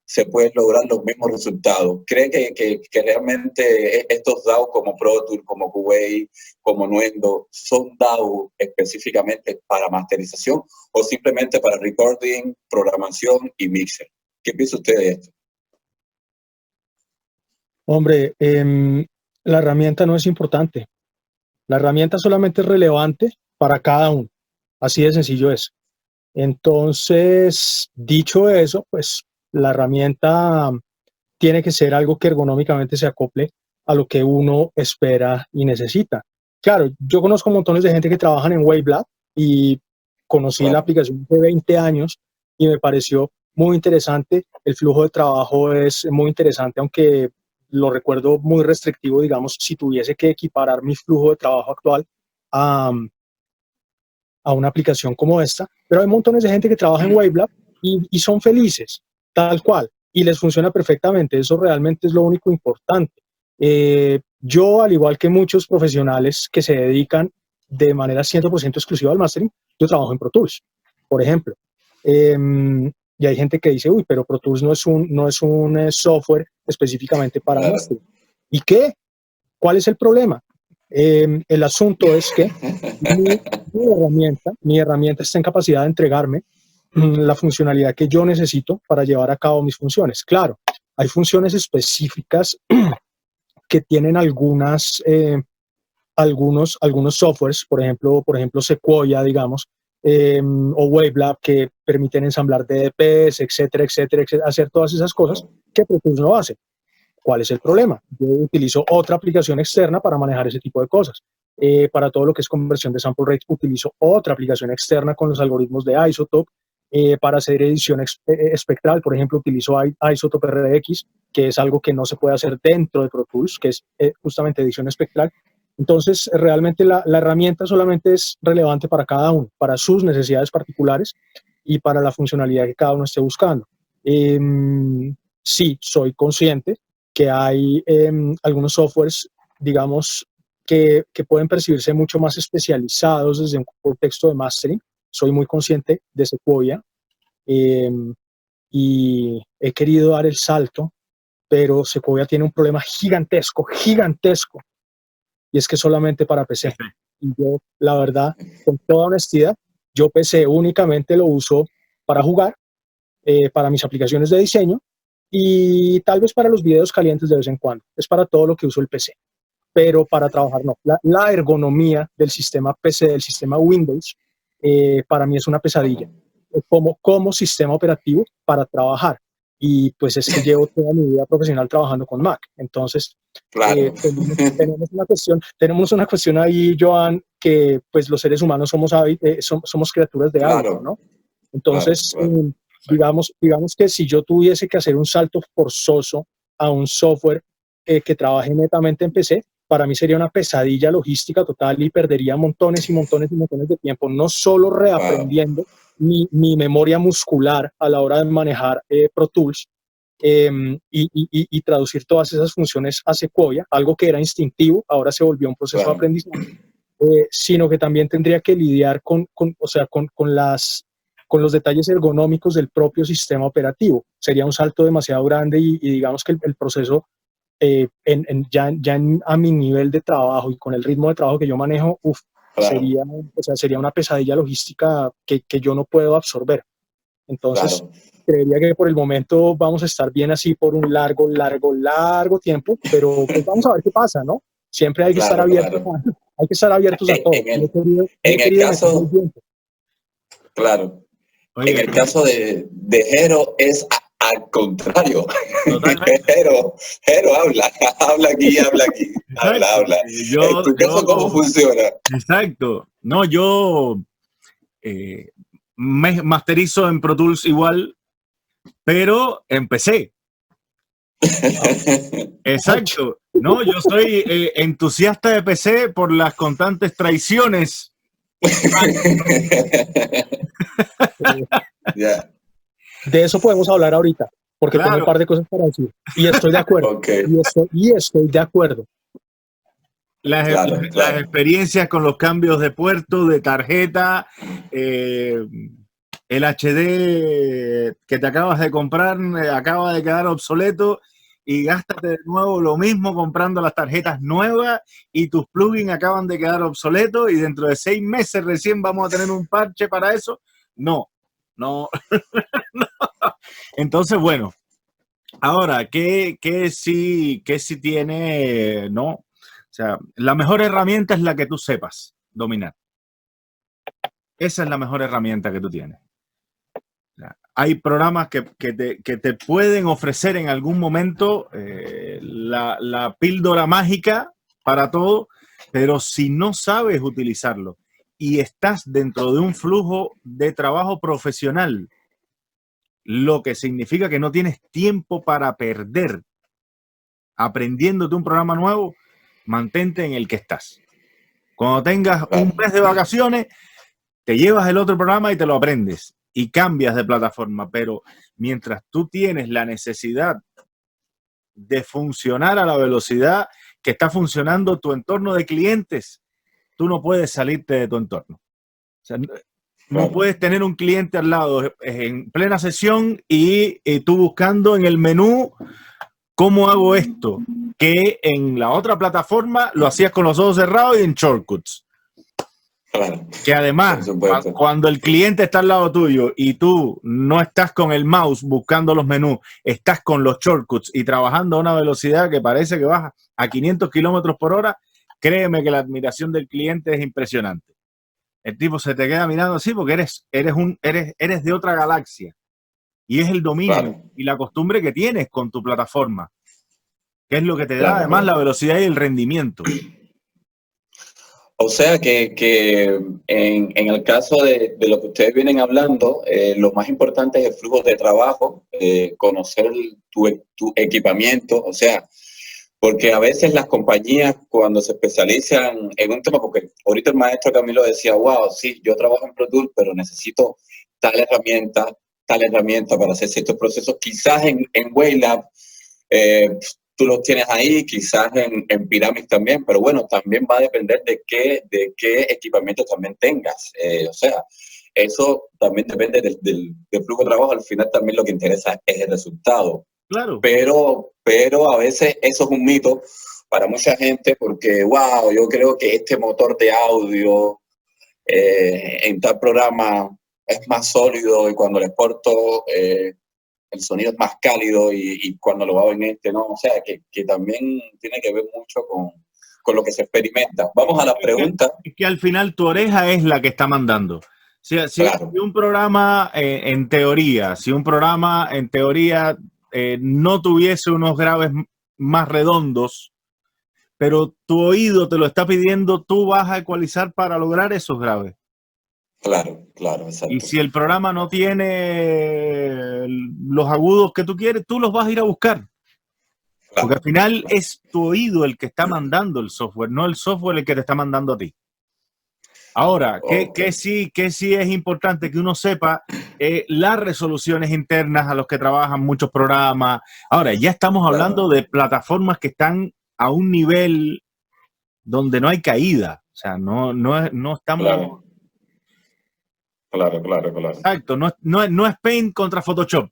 se pueden lograr los mismos resultados? ¿Cree que realmente estos DAW como Pro Tools, como Cubase, como Nuendo, son DAW específicamente para masterización o simplemente para recording, programación y mixer? ¿Qué piensa usted de esto? Hombre, la herramienta no es importante. La herramienta solamente es relevante para cada uno. Así de sencillo es. Entonces, dicho eso, pues la herramienta tiene que ser algo que ergonómicamente se acople a lo que uno espera y necesita. Claro, yo conozco montones de gente que trabajan en Wavelab y conocí la aplicación hace 20 años y me pareció muy interesante. El flujo de trabajo es muy interesante, aunque lo recuerdo muy restrictivo, digamos, si tuviese que equiparar mi flujo de trabajo actual a una aplicación como esta, pero hay montones de gente que trabaja en Wavelab y son felices, tal cual, y les funciona perfectamente. Eso realmente es lo único importante. Yo, al igual que muchos profesionales que se dedican de manera 100% exclusiva al mastering, yo trabajo en Pro Tools, por ejemplo. Y hay gente que dice, uy, pero Pro Tools no es un software específicamente para mastering. ¿Y qué? ¿Cuál es el problema? El asunto es que mi herramienta está en capacidad de entregarme la funcionalidad que yo necesito para llevar a cabo mis funciones. Claro, hay funciones específicas que tienen algunos softwares, por ejemplo Sequoia, digamos, o Wavelab, que permiten ensamblar DDPs, etcétera, etcétera, etcétera, hacer todas esas cosas que Pro Tools no hace. ¿Cuál es el problema? Yo utilizo otra aplicación externa para manejar ese tipo de cosas. Para todo lo que es conversión de sample rate, utilizo otra aplicación externa con los algoritmos de Isotope. Para hacer edición espectral, por ejemplo, utilizo Isotope RX, que es algo que no se puede hacer dentro de Pro Tools, que es justamente edición espectral. Entonces, realmente la herramienta solamente es relevante para cada uno, para sus necesidades particulares y para la funcionalidad que cada uno esté buscando. Sí, soy consciente que hay algunos softwares, digamos, que pueden percibirse mucho más especializados desde un contexto de mastering. Soy muy consciente de Sequoia y he querido dar el salto, pero Sequoia tiene un problema gigantesco, gigantesco, y es que solamente para PC. Y yo, la verdad, con toda honestidad, yo PC únicamente lo uso para jugar, para mis aplicaciones de diseño y tal vez para los videos calientes de vez en cuando. Es para todo lo que uso el PC. Pero para trabajar no. La ergonomía del sistema PC, del sistema Windows, para mí es una pesadilla. Como sistema operativo para trabajar. Y pues es que llevo toda mi vida profesional trabajando con Mac. Entonces, Claro. tenemos una cuestión ahí, Joan, que pues los seres humanos somos criaturas de Claro. hábito, ¿no? Entonces, Claro. digamos que si yo tuviese que hacer un salto forzoso a un software que trabaje netamente en PC, para mí sería una pesadilla logística total y perdería montones y montones y montones de tiempo, no solo reaprendiendo mi memoria muscular a la hora de manejar Pro Tools y traducir todas esas funciones a Sequoia, algo que era instintivo, ahora se volvió un proceso de aprendizaje, sino que también tendría que lidiar con los detalles ergonómicos del propio sistema operativo. Sería un salto demasiado grande y digamos que el proceso a mi nivel de trabajo y con el ritmo de trabajo que yo manejo, sería una pesadilla logística que yo no puedo absorber. Entonces, creería que por el momento vamos a estar bien así por un largo tiempo, pero pues vamos a ver qué pasa, ¿no? Siempre hay que estar abiertos, hay que estar abiertos a todo. En el caso, claro. Oye, en el caso de Jero es al contrario. Jero habla aquí. Habla. En tu caso, ¿cómo funciona? Exacto. No, yo me masterizo en Pro Tools igual, pero empecé. Exacto. No, yo soy entusiasta de PC por las constantes traiciones. De eso podemos hablar ahorita, porque tengo un par de cosas para decir. Y estoy de acuerdo. Y estoy de acuerdo. Las experiencias con los cambios de puerto, de tarjeta, el HD que te acabas de comprar acaba de quedar obsoleto y gástate de nuevo lo mismo comprando las tarjetas nuevas y tus plugins acaban de quedar obsoletos y dentro de 6 meses recién vamos a tener un parche para eso. No. Entonces, bueno, ahora, ¿qué sí tiene, no? O sea, la mejor herramienta es la que tú sepas dominar. Esa es la mejor herramienta que tú tienes. O sea, hay programas que te pueden ofrecer en algún momento la píldora mágica para todo, pero si no sabes utilizarlo y estás dentro de un flujo de trabajo profesional, lo que significa que no tienes tiempo para perder aprendiéndote un programa nuevo, mantente en el que estás. Cuando tengas un mes de vacaciones, te llevas el otro programa y te lo aprendes y cambias de plataforma, pero mientras tú tienes la necesidad de funcionar a la velocidad que está funcionando tu entorno de clientes, tú no puedes salirte de tu entorno. O sea, no puedes tener un cliente al lado en plena sesión y tú buscando en el menú cómo hago esto, que en la otra plataforma lo hacías con los ojos cerrados y en shortcuts. Que además, cuando el cliente está al lado tuyo y tú no estás con el mouse buscando los menús, estás con los shortcuts y trabajando a una velocidad que parece que vas a 500 kilómetros por hora, créeme que la admiración del cliente es impresionante. El tipo se te queda mirando así porque eres de otra galaxia. Y es el dominio y la costumbre que tienes con tu plataforma, que es lo que te da además la velocidad y el rendimiento. O sea que en el caso de lo que ustedes vienen hablando, lo más importante es el flujo de trabajo, conocer tu equipamiento, o sea, porque a veces las compañías cuando se especializan en un tema, porque ahorita el maestro Camilo decía, wow, sí, yo trabajo en Pro Tools, pero necesito tal herramienta para hacer ciertos procesos. Quizás en Wavelab tú los tienes ahí, quizás en Pyramid también, pero bueno, también va a depender de qué equipamiento también tengas. O sea, eso también depende del flujo de trabajo. Al final también lo que interesa es el resultado. Claro. Pero a veces eso es un mito para mucha gente porque, wow, yo creo que este motor de audio en tal programa es más sólido y cuando le exporto el sonido es más cálido y cuando lo hago en este, ¿no? O sea, que también tiene que ver mucho con lo que se experimenta. Vamos a la pregunta. Es que al final tu oreja es la que está mandando. Claro. Si un programa en teoría no tuviese unos graves más redondos, pero tu oído te lo está pidiendo, tú vas a ecualizar para lograr esos graves. Claro, exacto. Y si el programa no tiene los agudos que tú quieres, tú los vas a ir a buscar. Claro, porque al final es tu oído el que está mandando el software, no el software el que te está mandando a ti. Ahora, que sí es importante que uno sepa las resoluciones internas a los que trabajan muchos programas. Ahora, ya estamos hablando de plataformas que están a un nivel donde no hay caída. O sea, no estamos... Claro. Exacto, no es Paint contra Photoshop.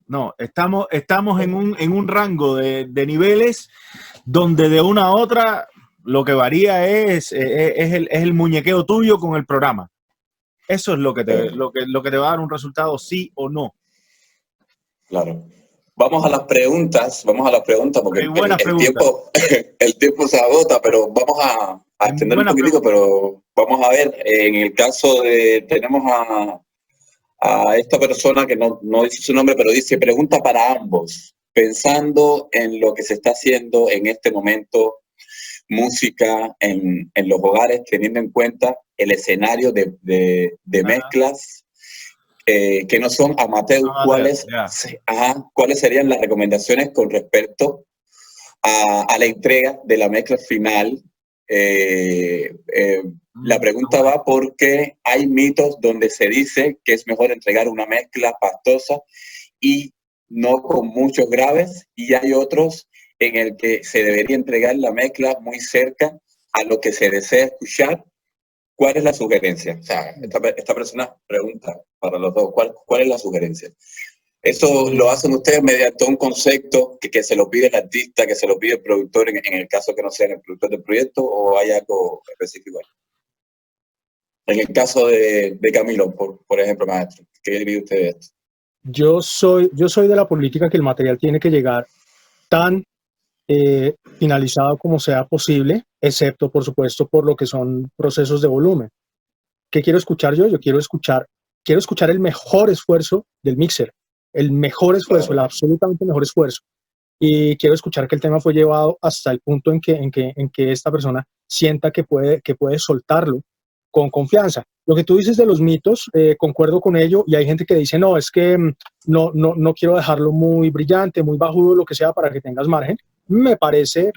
No, estamos en un rango de niveles donde de una a otra lo que varía es el muñequeo tuyo con el programa. Eso es lo que te va a dar un resultado sí o no. Claro. Vamos a las preguntas porque el tiempo se agota, pero vamos a extender un poquitico, pero vamos a ver, en el caso tenemos a esta persona que no dice su nombre, pero dice, pregunta para ambos, pensando en lo que se está haciendo en este momento, música en los hogares, teniendo en cuenta el escenario de mezclas que no son amateur, ¿cuáles serían las recomendaciones con respecto a la entrega de la mezcla final? La pregunta va porque hay mitos donde se dice que es mejor entregar una mezcla pastosa y no con muchos graves, y hay otros en el que se debería entregar la mezcla muy cerca a lo que se desea escuchar. ¿Cuál es la sugerencia? O sea, esta persona pregunta para los dos, ¿cuál es la sugerencia? ¿Eso lo hacen ustedes mediante un concepto que se lo pide el artista, que se lo pide el productor, en el caso que no sea el productor del proyecto, o hay algo específico ahí? En el caso de Camilo, por ejemplo, maestro, ¿qué diría usted de esto? Yo soy de la política que el material tiene que llegar tan finalizado como sea posible, excepto, por supuesto, por lo que son procesos de volumen. ¿Qué quiero escuchar yo? Yo quiero escuchar el mejor esfuerzo del mixer, el mejor esfuerzo, el absolutamente mejor esfuerzo. Y quiero escuchar que el tema fue llevado hasta el punto en que esta persona sienta que puede soltarlo con confianza. Lo que tú dices de los mitos, concuerdo con ello, y hay gente que dice, no, es que no quiero dejarlo muy brillante, muy bajudo, lo que sea, para que tengas margen. Me parece,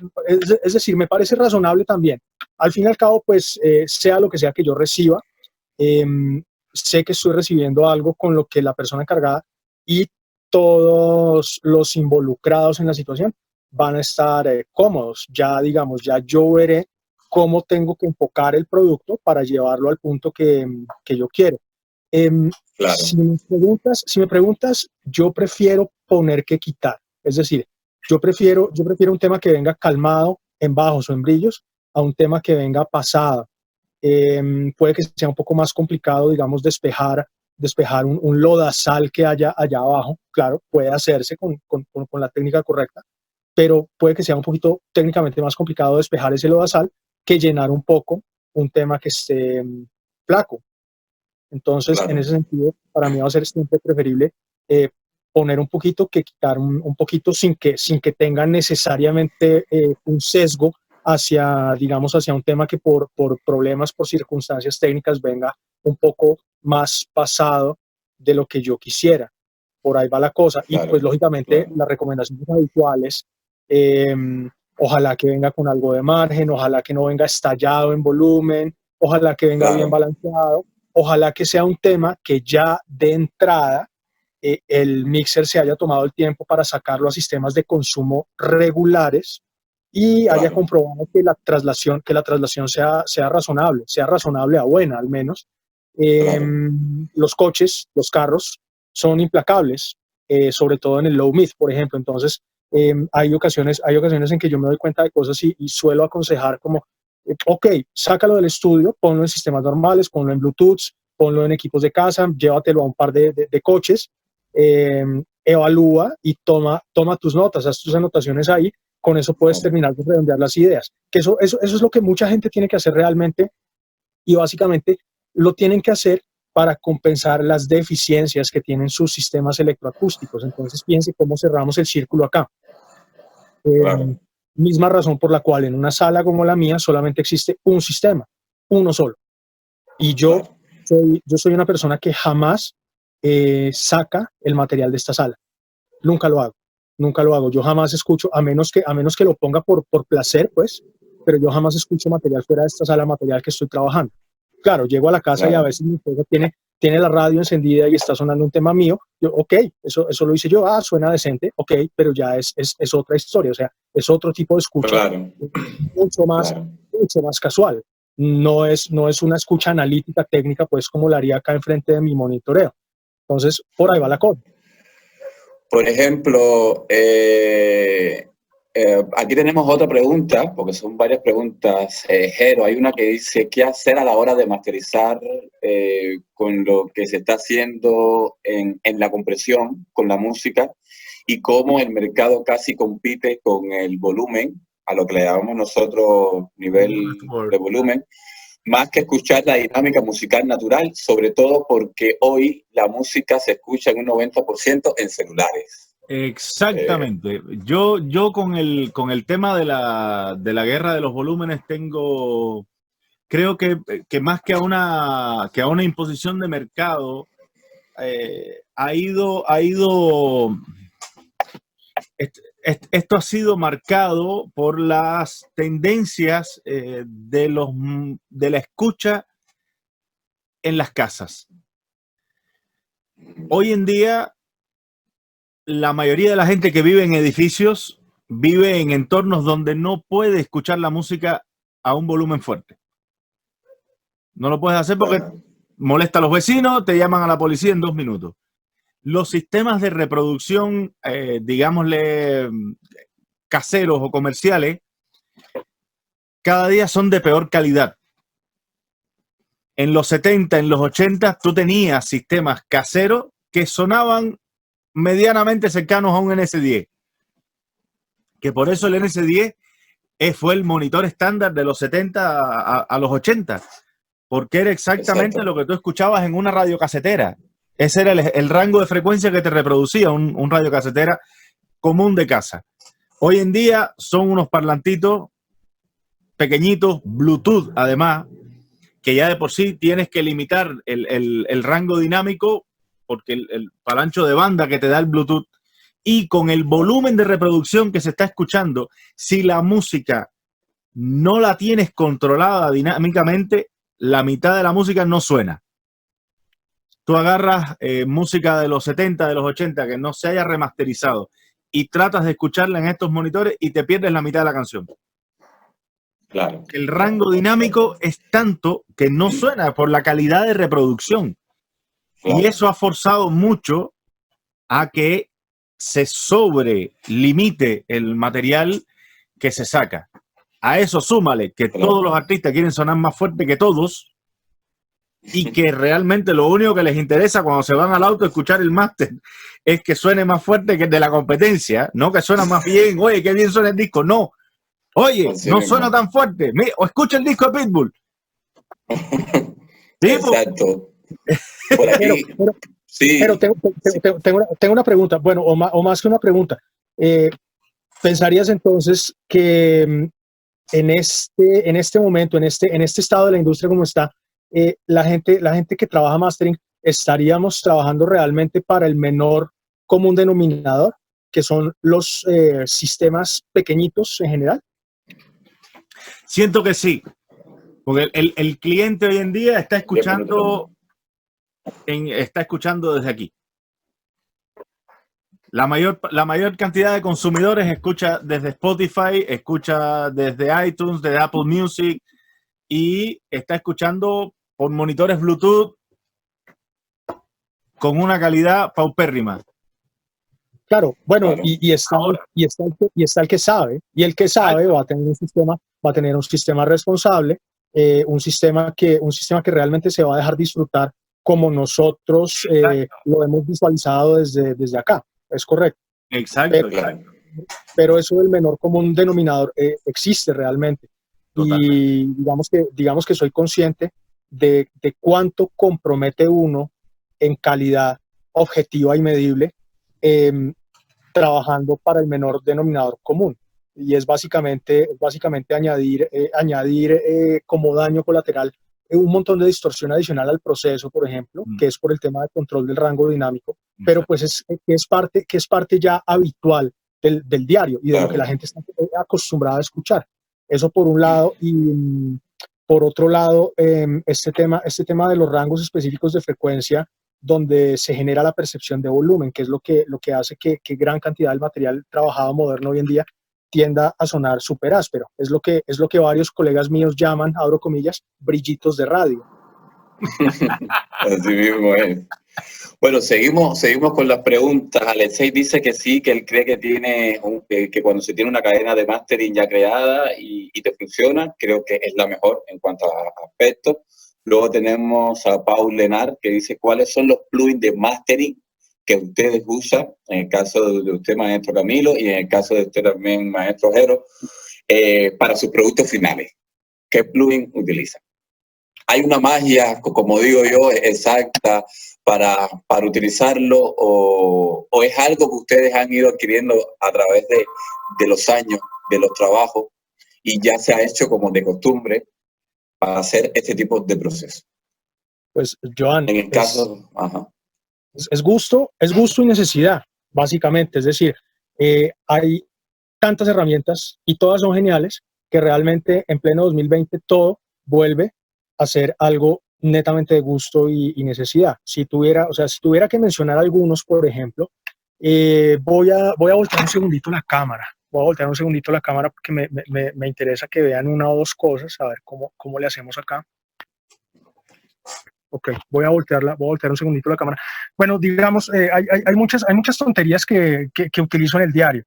es decir, me parece razonable también. Al fin y al cabo, pues, sea lo que sea que yo reciba, sé que estoy recibiendo algo con lo que la persona encargada y todos los involucrados en la situación van a estar cómodos. Ya, digamos, ya yo veré cómo tengo que enfocar el producto para llevarlo al punto que yo quiero. Claro. Si me preguntas, yo prefiero poner que quitar. Es decir, yo prefiero un tema que venga calmado en bajos o en brillos a un tema que venga pasado. Puede que sea un poco más complicado, digamos, despejar un lodazal que haya allá abajo. Claro, puede hacerse con la técnica correcta, pero puede que sea un poquito técnicamente más complicado despejar ese lodazal que llenar un poco un tema que esté flaco. Entonces, claro, en ese sentido, para mí va a ser siempre preferible poner un poquito que quitar un poquito sin que tenga necesariamente un sesgo hacia, digamos, hacia un tema que por problemas, por circunstancias técnicas venga un poco más pasado de lo que yo quisiera. Por ahí va la cosa. Claro, y pues lógicamente las recomendaciones habituales, ojalá que venga con algo de margen, ojalá que no venga estallado en volumen, ojalá que venga bien balanceado, ojalá que sea un tema que ya de entrada el mixer se haya tomado el tiempo para sacarlo a sistemas de consumo regulares y haya comprobado que la traslación sea razonable a buena al menos. Los coches, los carros son implacables, sobre todo en el low mid, por ejemplo. Entonces, hay ocasiones en que yo me doy cuenta de cosas y suelo aconsejar como, ok, sácalo del estudio, ponlo en sistemas normales, ponlo en Bluetooth, ponlo en equipos de casa, llévatelo a un par de coches, evalúa y toma tus notas, haz tus anotaciones ahí. Con eso puedes terminar de redondear las ideas. Que eso es lo que mucha gente tiene que hacer realmente, y básicamente lo tienen que hacer para compensar las deficiencias que tienen sus sistemas electroacústicos. Entonces, piense cómo cerramos el círculo acá. Misma razón por la cual en una sala como la mía solamente existe un sistema, uno solo. Y yo soy una persona que jamás saca el material de esta sala. Nunca lo hago. Yo jamás escucho, a menos que lo ponga por placer, pues, pero yo jamás escucho material fuera de esta sala, material que estoy trabajando. Claro, llego a la casa y a veces mi esposa tiene la radio encendida y está sonando un tema mío. Yo, ok, eso lo hice yo, suena decente, ok, pero ya es otra historia, o sea, es otro tipo de escucha, mucho más casual. No es una escucha analítica técnica, pues, como la haría acá enfrente de mi monitoreo. Entonces, por ahí va la cosa. Por ejemplo, aquí tenemos otra pregunta, porque son varias preguntas. Jero, hay una que dice, ¿qué hacer a la hora de masterizar con lo que se está haciendo en la compresión, con la música, y cómo el mercado casi compite con el volumen, a lo que le llamamos nosotros nivel de volumen, más que escuchar la dinámica musical natural, sobre todo porque hoy la música se escucha en un 90% en celulares? Exactamente. Yo con el tema de la guerra de los volúmenes creo que más que a una imposición de mercado, esto ha sido marcado por las tendencias de la escucha en las casas. Hoy en día, la mayoría de la gente que vive en edificios vive en entornos donde no puede escuchar la música a un volumen fuerte. No lo puedes hacer porque molesta a los vecinos, te llaman a la policía en 2 minutos. Los sistemas de reproducción, digámosle, caseros o comerciales, cada día son de peor calidad. En los 70, en los 80, tú tenías sistemas caseros que sonaban medianamente cercanos a un NS10. Que por eso el NS10 fue el monitor estándar de los 70 a los 80. Porque era exactamente lo que tú escuchabas en una radiocasetera. Ese era el rango de frecuencia que te reproducía un radiocasetera común de casa. Hoy en día son unos parlantitos pequeñitos, Bluetooth además, que ya de por sí tienes que limitar el rango dinámico porque el ancho de banda que te da el Bluetooth, y con el volumen de reproducción que se está escuchando, si la música no la tienes controlada dinámicamente, la mitad de la música no suena. Tú agarras música de los 70, de los 80 que no se haya remasterizado y tratas de escucharla en estos monitores y te pierdes la mitad de la canción. Claro. El rango dinámico es tanto que no suena por la calidad de reproducción. Claro. Y eso ha forzado mucho a que se sobrelimite el material que se saca. A eso súmale que todos los artistas quieren sonar más fuerte que todos y que realmente lo único que les interesa cuando se van al auto a escuchar el máster es que suene más fuerte que el de la competencia, no que suena más bien, oye, qué bien suena el disco, no. Oye, no suena tan fuerte. O escucha el disco de Pitbull. Exacto. Por aquí. Sí. Pero tengo una pregunta. Bueno, o más que una pregunta. ¿Pensarías entonces que en este momento, en este estado de la industria como está, la gente que trabaja mastering, estaríamos trabajando realmente para el menor común denominador, que son los sistemas pequeñitos en general? Siento que sí, porque el cliente hoy en día está escuchando desde aquí. La mayor cantidad de consumidores escucha desde Spotify, escucha desde iTunes, desde Apple Music y está escuchando por monitores Bluetooth con una calidad paupérrima. Claro, bueno, Claro. y está el que sabe, y el que sabe va a tener un sistema responsable, un sistema que realmente se va a dejar disfrutar como nosotros lo hemos visualizado desde acá. Es correcto. Exacto. Pero eso del menor común denominador existe realmente. Totalmente. Y digamos que soy consciente de cuánto compromete uno en calidad objetiva y medible trabajando para el menor denominador común. Y es básicamente añadir como daño colateral un montón de distorsión adicional al proceso, por ejemplo, que es por el tema de control del rango dinámico, pero pues que es parte ya habitual del diario y de lo que la gente está acostumbrada a escuchar. Eso por un lado, y por otro lado, este tema de los rangos específicos de frecuencia, donde se genera la percepción de volumen, que es lo que hace que gran cantidad del material trabajado moderno hoy en día tienda a sonar súper áspero. Es lo que varios colegas míos llaman, abro comillas, brillitos de radio. Así mismo es. Bueno, seguimos con las preguntas. Alexei dice que sí, que él cree que que cuando se tiene una cadena de mastering ya creada y te funciona, creo que es la mejor en cuanto a aspectos. Luego tenemos a Paul Lenar, que dice cuáles son los plugins de mastering que ustedes usan, en el caso de usted, maestro Camilo, y en el caso de usted también, maestro Jero, para sus productos finales. ¿Qué plugin utilizan? ¿Hay una magia, como digo yo, exacta para utilizarlo o es algo que ustedes han ido adquiriendo a través de los años, de los trabajos, y ya se ha hecho como de costumbre para hacer este tipo de procesos? Pues, Joan, en el caso, es gusto y necesidad, básicamente. Es decir, hay tantas herramientas y todas son geniales que realmente en pleno 2020 todo vuelve a ser algo netamente de gusto y necesidad. Si tuviera que mencionar algunos, por ejemplo, voy a voltear un segundito la cámara. Porque me interesa que vean una o dos cosas, a ver cómo le hacemos acá. Ok, voy a voltear un segundito la cámara. Bueno, digamos, hay muchas tonterías que utilizo en el diario.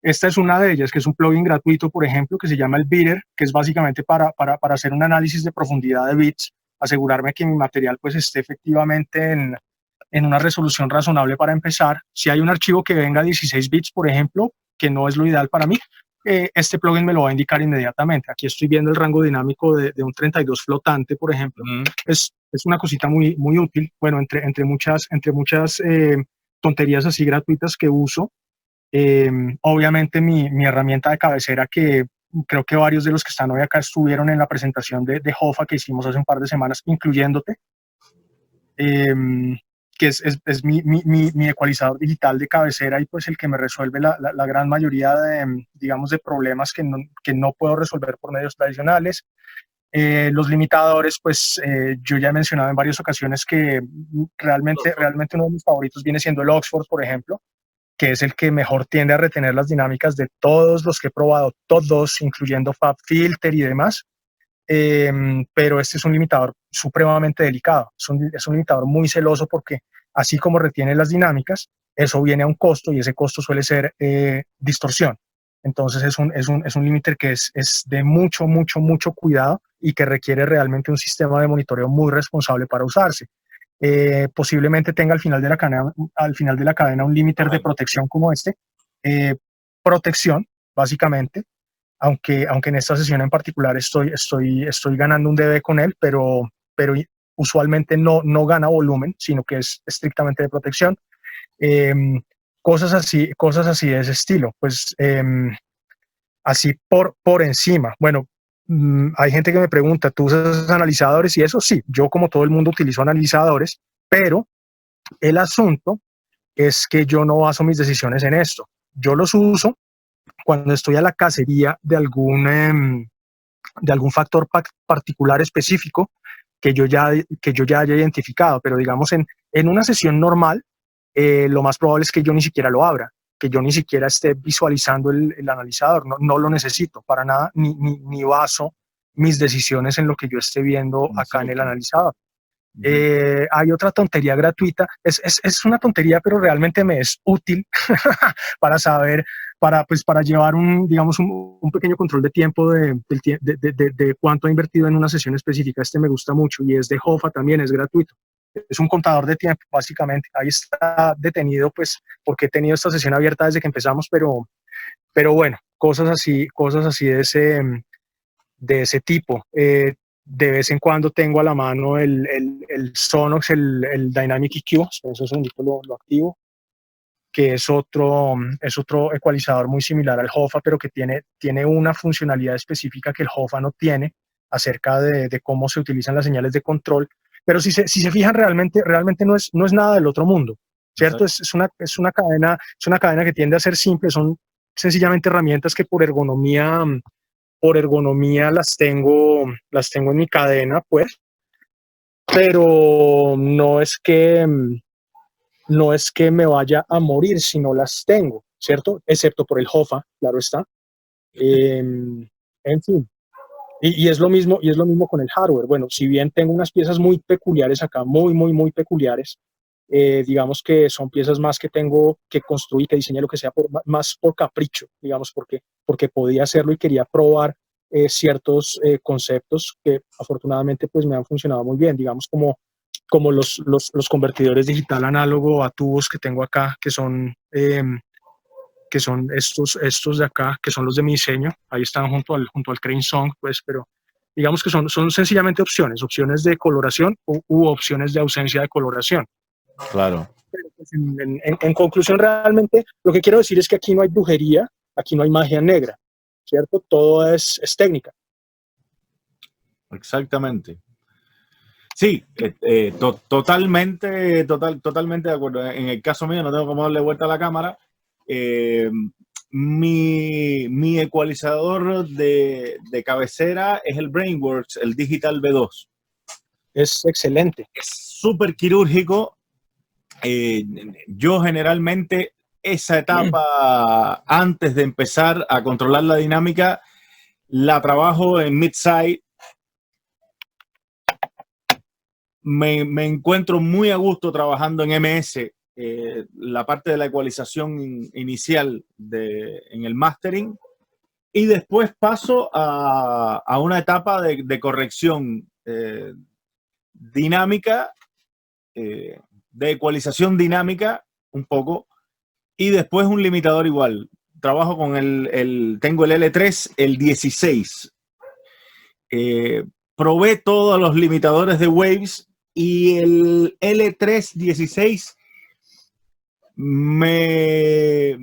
Esta es una de ellas, que es un plugin gratuito, por ejemplo, que se llama el Biter, que es básicamente para hacer un análisis de profundidad de bits, asegurarme que mi material pues esté efectivamente en una resolución razonable para empezar. Si hay un archivo que venga a 16 bits, por ejemplo, que no es lo ideal para mí, este plugin me lo va a indicar inmediatamente. Aquí estoy viendo el rango dinámico de un 32 flotante, por ejemplo. Es una cosita muy, muy útil. Bueno, entre muchas tonterías así gratuitas que uso. Obviamente mi herramienta de cabecera, que creo que varios de los que están hoy acá estuvieron en la presentación de Jofa que hicimos hace un par de semanas, incluyéndote, que es mi ecualizador digital de cabecera y pues el que me resuelve la gran mayoría de problemas que no puedo resolver por medios tradicionales. Los limitadores, pues yo ya he mencionado en varias ocasiones que realmente uno de mis favoritos viene siendo el Oxford, por ejemplo, que es el que mejor tiende a retener las dinámicas de todos los que he probado, todos, incluyendo FabFilter y demás. Pero este es un limitador supremamente delicado, es un limitador muy celoso porque así como retiene las dinámicas, eso viene a un costo y ese costo suele ser distorsión. Entonces es un límite que es de mucho cuidado y que requiere realmente un sistema de monitoreo muy responsable para usarse. Posiblemente tenga al final de la cadena un límite de protección como este. Protección, básicamente, aunque en esta sesión en particular estoy ganando un dB con él, pero usualmente no gana volumen, sino que es estrictamente de protección. Cosas así de ese estilo, pues así por encima. Bueno, hay gente que me pregunta, ¿tú usas analizadores? Y eso sí, yo como todo el mundo utilizo analizadores, pero el asunto es que yo no baso mis decisiones en esto. Yo los uso cuando estoy a la cacería de algún factor particular específico que yo ya haya identificado, pero digamos en una sesión normal, lo más probable es que yo ni siquiera lo abra, que yo ni siquiera esté visualizando el analizador. No lo necesito para nada, ni baso mis decisiones en lo que yo esté viendo acá en el analizador. Hay otra tontería gratuita, es una tontería, pero realmente me es útil para saber, para llevar digamos, un pequeño control de tiempo de cuánto he invertido en una sesión específica. Me gusta mucho y es de Hoffa también, es gratuito. Es un contador de tiempo, básicamente. Ahí está detenido, pues, porque he tenido esta sesión abierta desde que empezamos, pero bueno, cosas así de ese tipo. De vez en cuando tengo a la mano el Sonox, el Dynamic EQ, eso lo activo, que es otro ecualizador muy similar al Hoffa, pero que tiene una funcionalidad específica que el Hoffa no tiene acerca de cómo se utilizan las señales de control. Pero si se fijan, realmente no es nada del otro mundo, ¿cierto? Es una cadena que tiende a ser simple, son sencillamente herramientas que por ergonomía las tengo en mi cadena, pues, pero no es que me vaya a morir si no las tengo, ¿cierto? Excepto por el Hoffa, claro está. En fin. Y es lo mismo con el hardware. Bueno, si bien tengo unas piezas muy peculiares acá, muy peculiares, digamos que son piezas más que tengo que construir, que diseñar, lo que sea, más por capricho, digamos, porque podía hacerlo y quería probar ciertos conceptos que afortunadamente pues me han funcionado muy bien, digamos como los convertidores digital análogo a tubos que tengo acá, que son estos de acá, que son los de mi diseño. Ahí están junto al Crane Song, pues, pero digamos que son sencillamente opciones de coloración u opciones de ausencia de coloración. Claro. Pero, pues, en conclusión, realmente lo que quiero decir es que aquí no hay brujería, aquí no hay magia negra, ¿cierto? Todo es técnica. Exactamente. Sí, totalmente de acuerdo. En el caso mío, no tengo cómo darle vuelta a la cámara. Mi ecualizador de cabecera es el Brainworks, el Digital B2. Es excelente. Es súper quirúrgico. Yo generalmente esa etapa antes de empezar a controlar la dinámica la trabajo en mid-side. Me encuentro muy a gusto trabajando en MS, la parte de la ecualización inicial en el mastering, y después paso a una etapa de corrección dinámica, de ecualización dinámica un poco, y después un limitador igual. Trabajo con tengo el L3, el 16. Probé todos los limitadores de Waves y el L316 me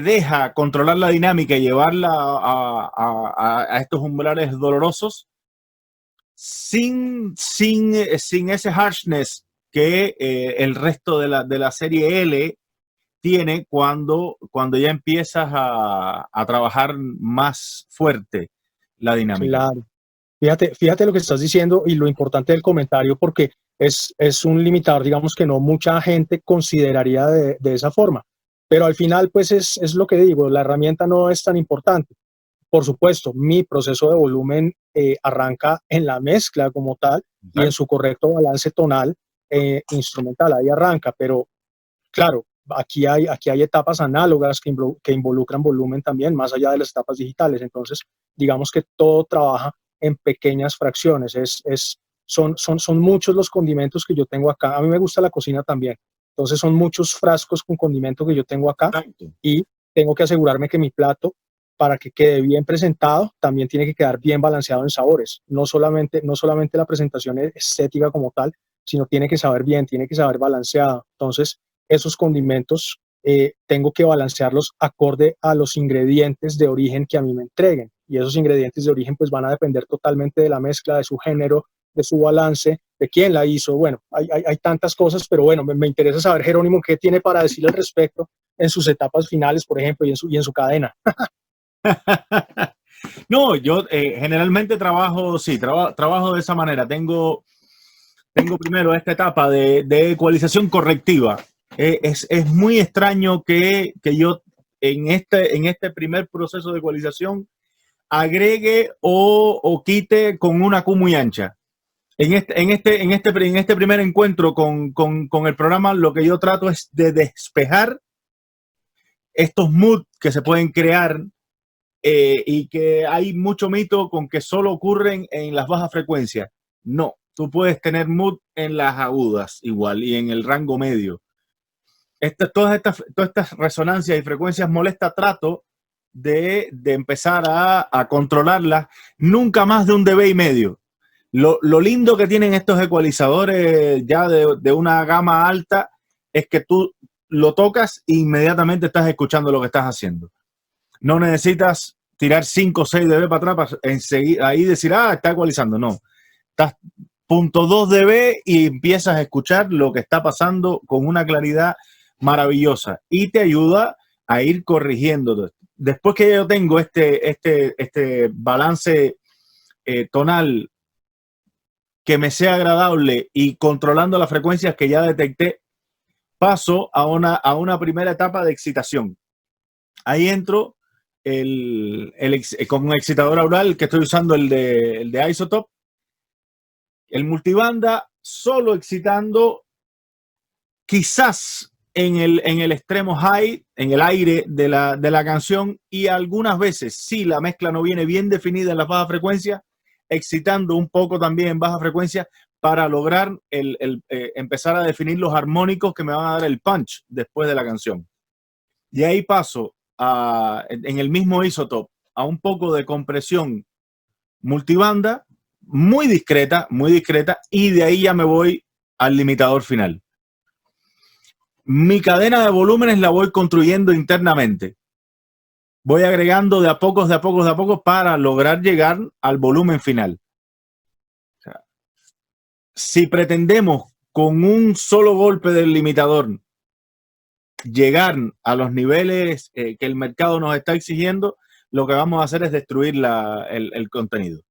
deja controlar la dinámica y llevarla a estos umbrales dolorosos sin ese harshness que el resto de la serie L tiene cuando ya empiezas a trabajar más fuerte la dinámica. Claro. Fíjate lo que estás diciendo y lo importante del comentario, porque es un limitador, digamos, que no mucha gente consideraría de esa forma. Pero al final, pues es lo que digo, la herramienta no es tan importante. Por supuesto, mi proceso de volumen arranca en la mezcla como tal y en su correcto balance tonal instrumental, ahí arranca. Pero claro, aquí hay etapas análogas que involucran volumen también, más allá de las etapas digitales. Entonces, digamos que todo trabaja en pequeñas fracciones. Son muchos los condimentos que yo tengo acá. A mí me gusta la cocina también. Entonces son muchos frascos con condimento que yo tengo acá. Exacto. Y tengo que asegurarme que mi plato, para que quede bien presentado, también tiene que quedar bien balanceado en sabores. No solamente la presentación estética como tal, sino tiene que saber bien, tiene que saber balanceado. Entonces, esos condimentos tengo que balancearlos acorde a los ingredientes de origen que a mí me entreguen. Y esos ingredientes de origen pues van a depender totalmente de la mezcla, de su género, de su balance, de quién la hizo. Bueno, hay tantas cosas, pero bueno, me interesa saber, Jerónimo, qué tiene para decir al respecto en sus etapas finales, por ejemplo, y en su cadena. No, yo generalmente trabajo de esa manera. Tengo primero esta etapa de ecualización correctiva, Es muy extraño que yo en este primer proceso de ecualización agregue o quite con una Q muy ancha. En este primer encuentro con el programa, lo que yo trato es de despejar estos moods que se pueden crear y que hay mucho mito con que solo ocurren en las bajas frecuencias. No, tú puedes tener mood en las agudas igual y en el rango medio. Todas estas resonancias y frecuencias molestas trato de empezar a controlarlas nunca más de 1 dB. Lo lindo que tienen estos ecualizadores ya de una gama alta es que tú lo tocas e inmediatamente estás escuchando lo que estás haciendo. No necesitas tirar 5 o 6 dB para atrás para enseguida ahí decir, está ecualizando. No, estás 0.2 dB y empiezas a escuchar lo que está pasando con una claridad maravillosa y te ayuda a ir corrigiendo. Después que yo tengo este balance tonal que me sea agradable y controlando las frecuencias que ya detecté, paso a una primera etapa de excitación. Ahí entro con un excitador aural que estoy usando el de Isotope, el multibanda, solo excitando quizás en el extremo high, en el aire de la canción, y algunas veces, si la mezcla no viene bien definida en las bajas frecuencias, excitando un poco también en baja frecuencia para lograr empezar a definir los armónicos que me van a dar el punch después de la canción. Y ahí paso en el mismo Isotope a un poco de compresión multibanda, muy discreta, y de ahí ya me voy al limitador final. Mi cadena de volúmenes la voy construyendo internamente. Voy agregando de a pocos para lograr llegar al volumen final. O sea, si pretendemos con un solo golpe del limitador llegar a los niveles que el mercado nos está exigiendo, lo que vamos a hacer es destruir el contenido.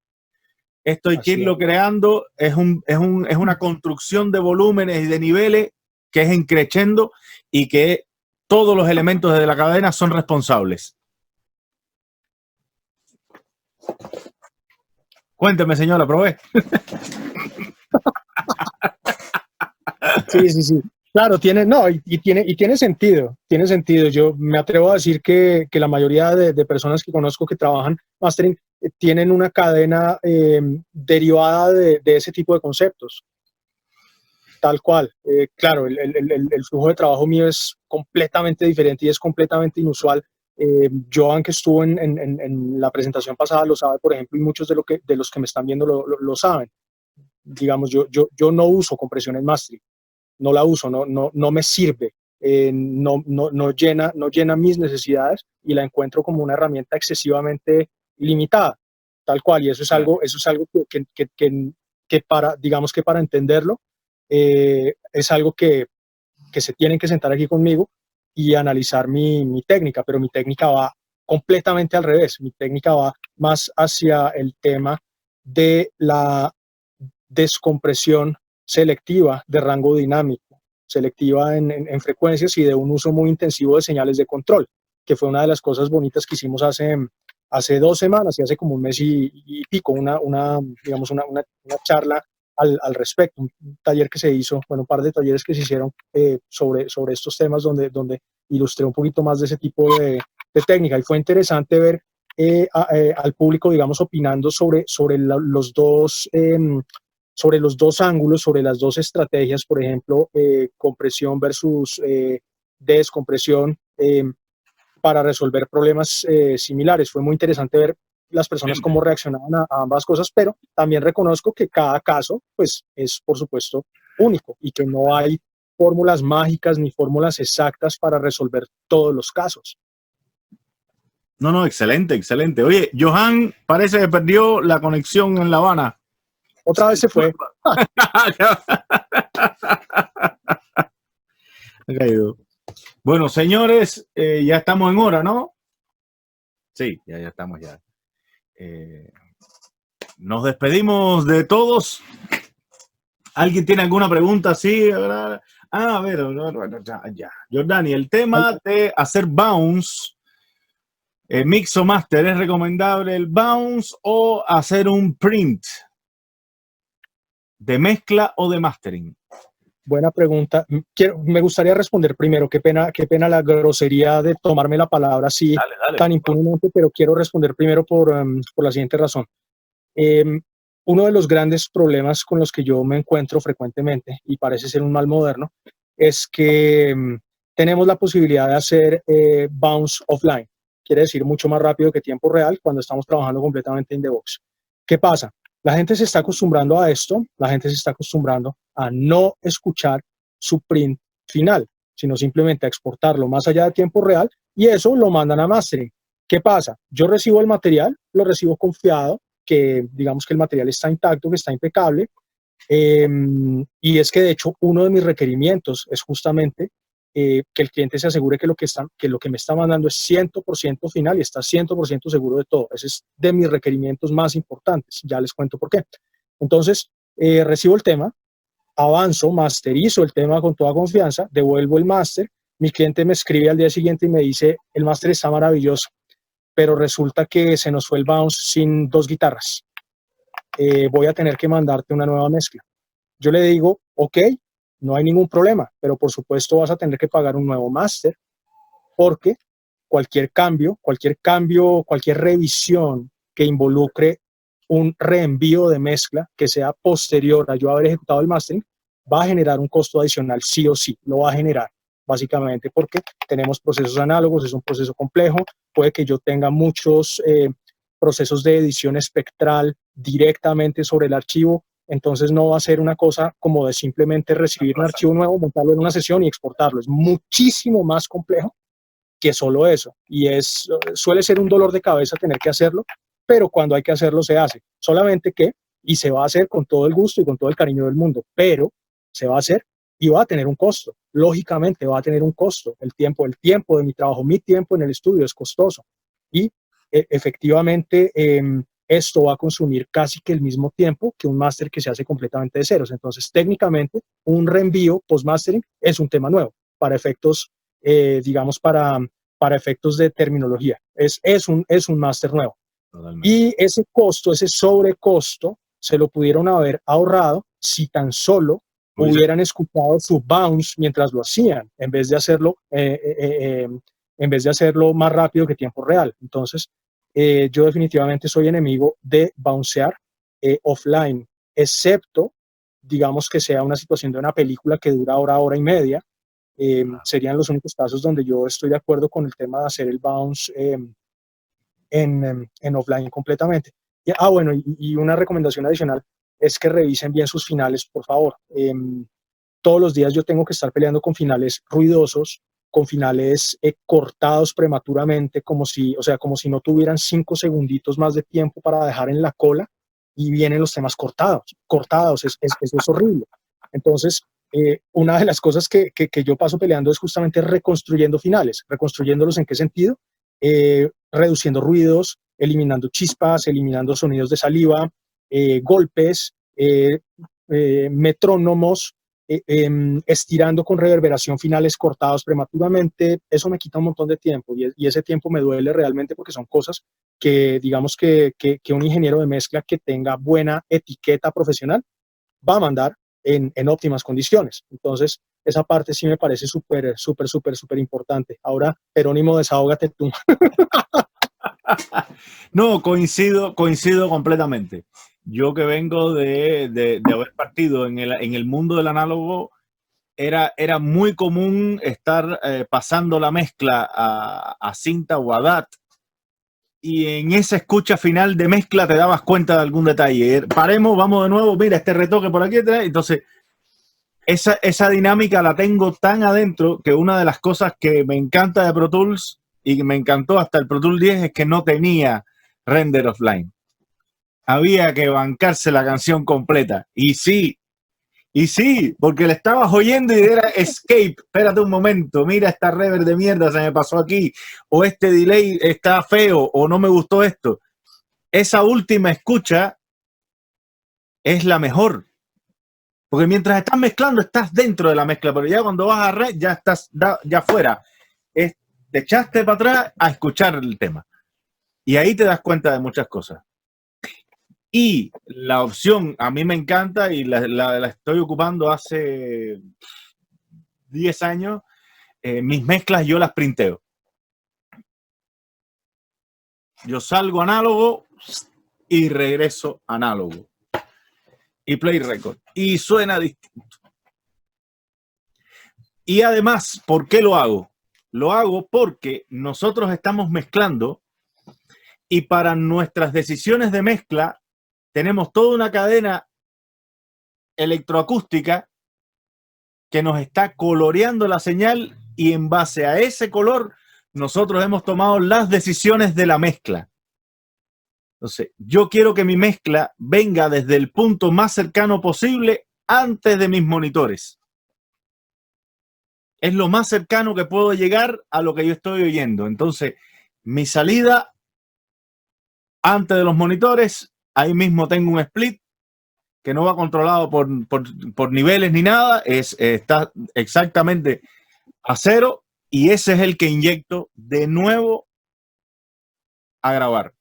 Esto hay que irlo creando, es una construcción de volúmenes y de niveles que es increciendo y que todos los elementos de la cadena son responsables. Cuénteme, señora, probé. Sí. Claro, tiene sentido, tiene sentido. Yo me atrevo a decir que la mayoría de personas que conozco que trabajan mastering tienen una cadena derivada de ese tipo de conceptos. Tal cual. Claro, el flujo de trabajo mío es completamente diferente y es completamente inusual. Joan, que estuvo en la presentación pasada, lo sabe, por ejemplo, y muchos de los que me están viendo lo saben. Digamos, yo no uso compresión en mastering, no la uso, no me sirve, no llena mis necesidades y la encuentro como una herramienta excesivamente limitada, tal cual. Y eso es algo que para entenderlo, es algo que se tienen que sentar aquí conmigo y analizar mi técnica, pero mi técnica va completamente al revés. Mi técnica va más hacia el tema de la descompresión selectiva de rango dinámico, selectiva en frecuencias y de un uso muy intensivo de señales de control, que fue una de las cosas bonitas que hicimos hace 2 semanas y hace como un mes y pico, una charla al respecto, un taller que se hizo, un par de talleres que se hicieron sobre estos temas donde ilustré un poquito más de ese tipo de técnica, y fue interesante ver al público, digamos, opinando sobre los dos ángulos, sobre las dos estrategias, por ejemplo, compresión versus descompresión para resolver problemas similares. Fue muy interesante ver las personas cómo reaccionaban a ambas cosas, pero también reconozco que cada caso pues, es, por supuesto, único y que no hay fórmulas mágicas ni fórmulas exactas para resolver todos los casos. No, excelente. Oye, Johan parece que perdió la conexión en La Habana. Otra vez se fue. Bueno, señores, ya estamos en hora, ¿no? Sí, ya estamos ya. Nos despedimos de todos. ¿Alguien tiene alguna pregunta? Sí, a ver, ya. Jordani, el tema de hacer bounce, mix o master, ¿es recomendable el bounce o hacer un print de mezcla o de mastering? Buena pregunta. Me gustaría responder primero. Qué pena la grosería de tomarme la palabra así Dale. tan impunemente, pero quiero responder primero por la siguiente razón. Uno de los grandes problemas con los que yo me encuentro frecuentemente, y parece ser un mal moderno, es que tenemos la posibilidad de hacer bounce offline. Quiere decir mucho más rápido que tiempo real cuando estamos trabajando completamente in the box. ¿Qué pasa? La gente se está acostumbrando a esto, la gente se está acostumbrando a no escuchar su print final, sino simplemente a exportarlo más allá de tiempo real y eso lo mandan a mastering. ¿Qué pasa? Yo recibo el material, lo recibo confiado, que digamos que el material está intacto, que está impecable, y es que de hecho uno de mis requerimientos es justamente que el cliente se asegure que lo que me está mandando es 100% final y está 100% seguro de todo. Ese es de mis requerimientos más importantes. Ya les cuento por qué. Entonces, recibo el tema, avanzo, masterizo el tema con toda confianza, devuelvo el máster, mi cliente me escribe al día siguiente y me dice, el máster está maravilloso, pero resulta que se nos fue el bounce sin 2 guitarras. Voy a tener que mandarte una nueva mezcla. Yo le digo, ok, no hay ningún problema, pero por supuesto vas a tener que pagar un nuevo máster porque cualquier cambio, cualquier revisión que involucre un reenvío de mezcla que sea posterior a yo haber ejecutado el mastering, va a generar un costo adicional sí o sí, lo va a generar, básicamente porque tenemos procesos análogos, es un proceso complejo, puede que yo tenga muchos procesos de edición espectral directamente sobre el archivo, entonces no va a ser una cosa como de simplemente recibir un archivo nuevo, montarlo en una sesión y exportarlo, es muchísimo más complejo que solo eso. Y suele ser un dolor de cabeza tener que hacerlo, pero cuando hay que hacerlo se hace. Solamente que, y se va a hacer con todo el gusto y con todo el cariño del mundo, pero se va a hacer y va a tener un costo. Lógicamente va a tener un costo. El tiempo de mi trabajo, mi tiempo en el estudio es costoso. Y efectivamente esto va a consumir casi que el mismo tiempo que un máster que se hace completamente de ceros. Entonces, técnicamente, un reenvío post-mastering es un tema nuevo para efectos digamos, para efectos de terminología. Es un máster nuevo. Totalmente. Y ese costo, ese sobrecosto, se lo pudieron haber ahorrado si tan solo hubieran escuchado su bounce mientras lo hacían, en vez de hacerlo más rápido que tiempo real. Entonces, yo definitivamente soy enemigo de bouncear offline, excepto, digamos, que sea una situación de una película que dura hora y media. Serían los únicos casos donde yo estoy de acuerdo con el tema de hacer el bounce en offline completamente. Bueno, y una recomendación adicional es que revisen bien sus finales, por favor. Todos los días yo tengo que estar peleando con finales ruidosos, con finales cortados prematuramente, como si no tuvieran 5 segunditos más de tiempo para dejar en la cola y vienen los temas cortados, eso es horrible. Entonces, una de las cosas que yo paso peleando es justamente reconstruyendo finales. ¿Reconstruyéndolos en qué sentido? Reduciendo ruidos, eliminando chispas, eliminando sonidos de saliva, golpes, metrónomos, estirando con reverberación finales cortados prematuramente. Eso me quita un montón de tiempo y ese tiempo me duele realmente porque son cosas que digamos que un ingeniero de mezcla que tenga buena etiqueta profesional va a mandar en óptimas condiciones. Entonces, esa parte sí me parece súper importante. Ahora, Jerónimo, desahógate tú. No, coincido completamente. Yo que vengo de haber partido en el mundo del análogo, era muy común estar pasando la mezcla a cinta o a DAT, y en esa escucha final de mezcla te dabas cuenta de algún detalle. Paremos, vamos de nuevo, mira, este retoque por aquí. Entonces, esa dinámica la tengo tan adentro que una de las cosas que me encanta de Pro Tools y que me encantó hasta el Pro Tools 10 es que no tenía render offline. Había que bancarse la canción completa. Y sí, porque le estabas oyendo y era escape. Espérate un momento, mira esta reverb de mierda, se me pasó aquí. O este delay está feo, o no me gustó esto. Esa última escucha es la mejor, Porque mientras estás mezclando, estás dentro de la mezcla, pero ya cuando vas a red, ya estás ya fuera. Te echaste para atrás a escuchar el tema. Y ahí te das cuenta de muchas cosas. Y la opción a mí me encanta y la estoy ocupando hace 10 años. Mis mezclas yo las printeo. Yo salgo análogo y regreso análogo. Y play record. Y suena distinto. Y además, ¿por qué lo hago? Lo hago porque nosotros estamos mezclando y para nuestras decisiones de mezcla tenemos toda una cadena electroacústica que nos está coloreando la señal y en base a ese color nosotros hemos tomado las decisiones de la mezcla. Entonces, yo quiero que mi mezcla venga desde el punto más cercano posible antes de mis monitores. Es lo más cercano que puedo llegar a lo que yo estoy oyendo. Entonces, mi salida antes de los monitores, ahí mismo tengo un split que no va controlado por niveles ni nada, está exactamente a 0 y ese es el que inyecto de nuevo a grabar.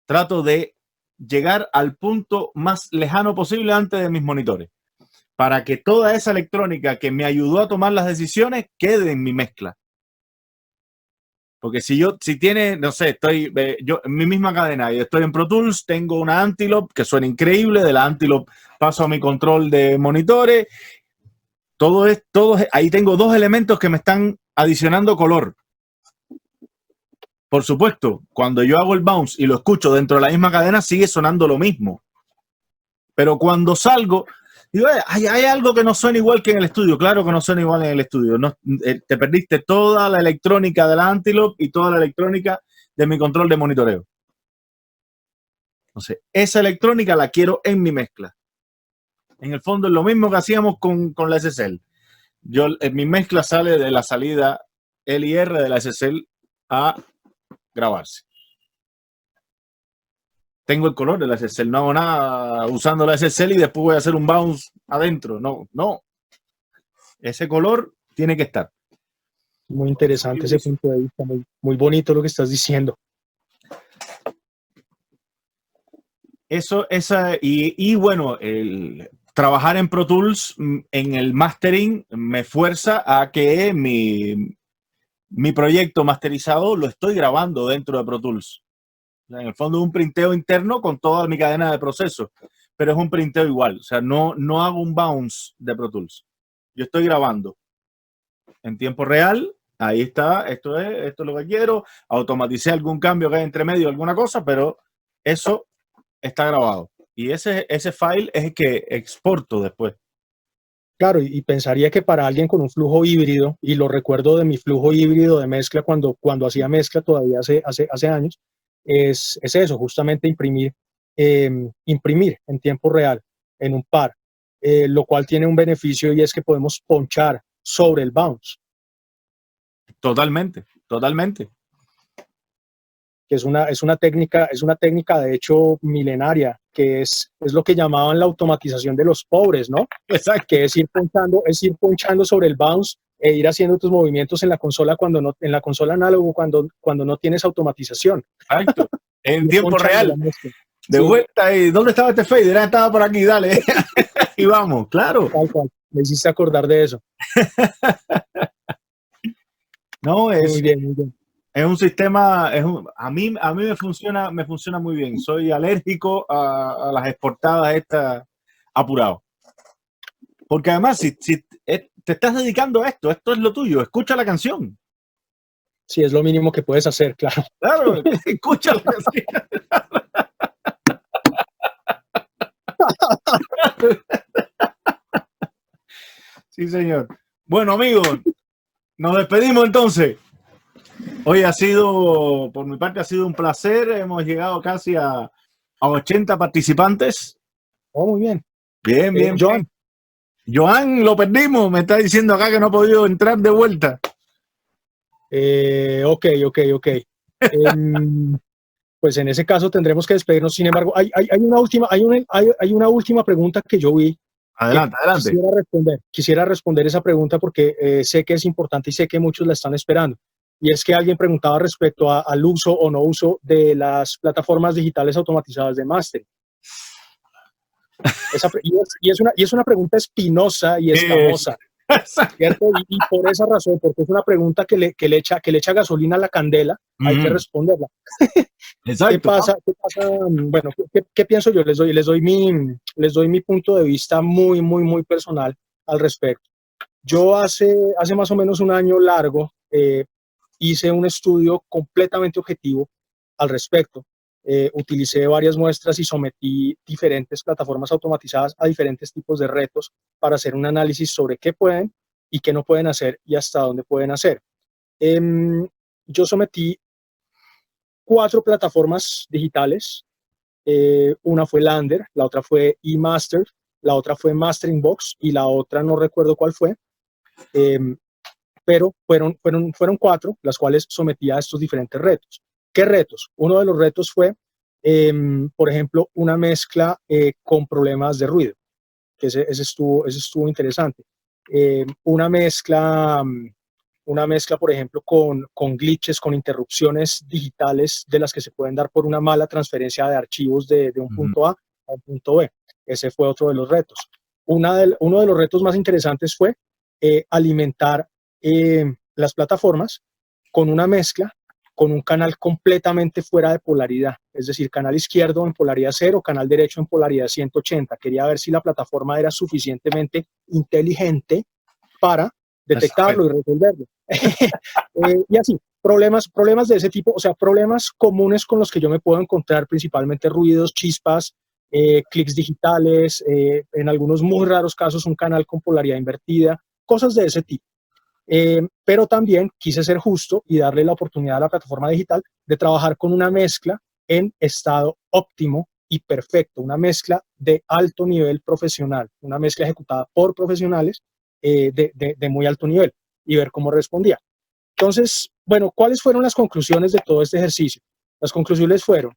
Trato de llegar al punto más lejano posible antes de mis monitores para que toda esa electrónica que me ayudó a tomar las decisiones quede en mi mezcla. Porque si tiene, no sé, yo en mi misma cadena y estoy en Pro Tools, tengo una Antelope que suena increíble, de la Antelope paso a mi control de monitores, ahí tengo 2 elementos que me están adicionando color. Por supuesto, cuando yo hago el bounce y lo escucho dentro de la misma cadena, sigue sonando lo mismo. Pero cuando salgo, digo, hay algo que no suena igual que en el estudio. Claro que no suena igual en el estudio. No, te perdiste toda la electrónica de la Antelope y toda la electrónica de mi control de monitoreo. Entonces, esa electrónica la quiero en mi mezcla. En el fondo es lo mismo que hacíamos con la SSL. Mi mezcla sale de la salida LIR de la SSL a grabarse. Tengo el color de la SSL, no hago nada usando la SSL y después voy a hacer un bounce adentro. No. Ese color tiene que estar. Muy interesante ese punto de vista, muy bonito lo que estás diciendo. Y bueno, trabajar en Pro Tools en el mastering me fuerza a que mi proyecto masterizado lo estoy grabando dentro de Pro Tools. En el fondo es un printeo interno con toda mi cadena de procesos, pero es un printeo igual. O sea, no hago un bounce de Pro Tools. Yo estoy grabando en tiempo real. Ahí está, esto es lo que quiero. Automaticé algún cambio que hay entre medio, alguna cosa, pero eso está grabado. Y ese file es el que exporto después. Claro, y pensaría que para alguien con un flujo híbrido, y lo recuerdo de mi flujo híbrido de mezcla cuando hacía mezcla todavía hace años, es eso, justamente imprimir en tiempo real, en un par, lo cual tiene un beneficio y es que podemos ponchar sobre el bounce. Totalmente. Que es una técnica de hecho milenaria, que es lo que llamaban la automatización de los pobres, ¿no? Exacto. Que es ir ponchando sobre el bounce e ir haciendo tus movimientos en la consola en la consola análogo cuando no tienes automatización. Exacto. En tiempo real. De Sí. vuelta, ¿dónde estaba este fader? Estaba por aquí, dale. Y vamos, claro. Tal cual. Me hiciste acordar de eso. No, Muy bien. es un sistema, a mí me funciona muy bien. Soy alérgico a las exportadas estas apurado. Porque además, si te estás dedicando a esto es lo tuyo, escucha la canción. Sí, es lo mínimo que puedes hacer, claro. Claro, escucha la canción. Sí, señor. Bueno, amigos, nos despedimos entonces. Hoy por mi parte ha sido un placer. Hemos llegado casi a 80 participantes. Oh, muy bien. Bien. Joan, lo perdimos. Me está diciendo acá que no ha podido entrar de vuelta. Ok. Pues en ese caso tendremos que despedirnos. Sin embargo, hay una última pregunta que yo vi Adelante, adelante. Quisiera responder esa pregunta porque sé que es importante y sé que muchos la están esperando. Y es que alguien preguntaba respecto al uso o no uso de las plataformas digitales automatizadas de mastering. Y es una pregunta espinosa y escamosa, ¿cierto? Y por esa razón, porque es una pregunta que le echa gasolina a la candela, hay que responderla. Exacto. ¿Qué pasa? Bueno, ¿qué pienso yo? Les doy mi punto de vista muy personal al respecto. Yo hace más o menos un año largo hice un estudio completamente objetivo al respecto. Utilicé varias muestras y sometí diferentes plataformas automatizadas a diferentes tipos de retos para hacer un análisis sobre qué pueden y qué no pueden hacer y hasta dónde pueden hacer. Yo sometí 4 plataformas digitales. Una fue Lander, la otra fue eMaster, la otra fue Mastering Box y la otra no recuerdo cuál fue. Pero fueron 4 las cuales sometí a estos diferentes retos. ¿Qué retos? Uno de los retos fue, por ejemplo, una mezcla con problemas de ruido, que ese estuvo interesante. Una mezcla, por ejemplo, con glitches, con interrupciones digitales de las que se pueden dar por una mala transferencia de archivos de un punto A a un punto B. Ese fue otro de los retos. Uno de los retos más interesantes fue alimentar las plataformas con una mezcla, con un canal completamente fuera de polaridad, es decir, canal izquierdo en polaridad 0, canal derecho en polaridad 180. Quería ver si la plataforma era suficientemente inteligente para detectarlo y resolverlo. Y así, problemas de ese tipo, o sea, problemas comunes con los que yo me puedo encontrar, principalmente ruidos, chispas, clics digitales, en algunos muy raros casos un canal con polaridad invertida, cosas de ese tipo. Pero también quise ser justo y darle la oportunidad a la plataforma digital de trabajar con una mezcla en estado óptimo y perfecto, una mezcla de alto nivel profesional, una mezcla ejecutada por profesionales de muy alto nivel y ver cómo respondía. Entonces, bueno, ¿cuáles fueron las conclusiones de todo este ejercicio? Las conclusiones fueron,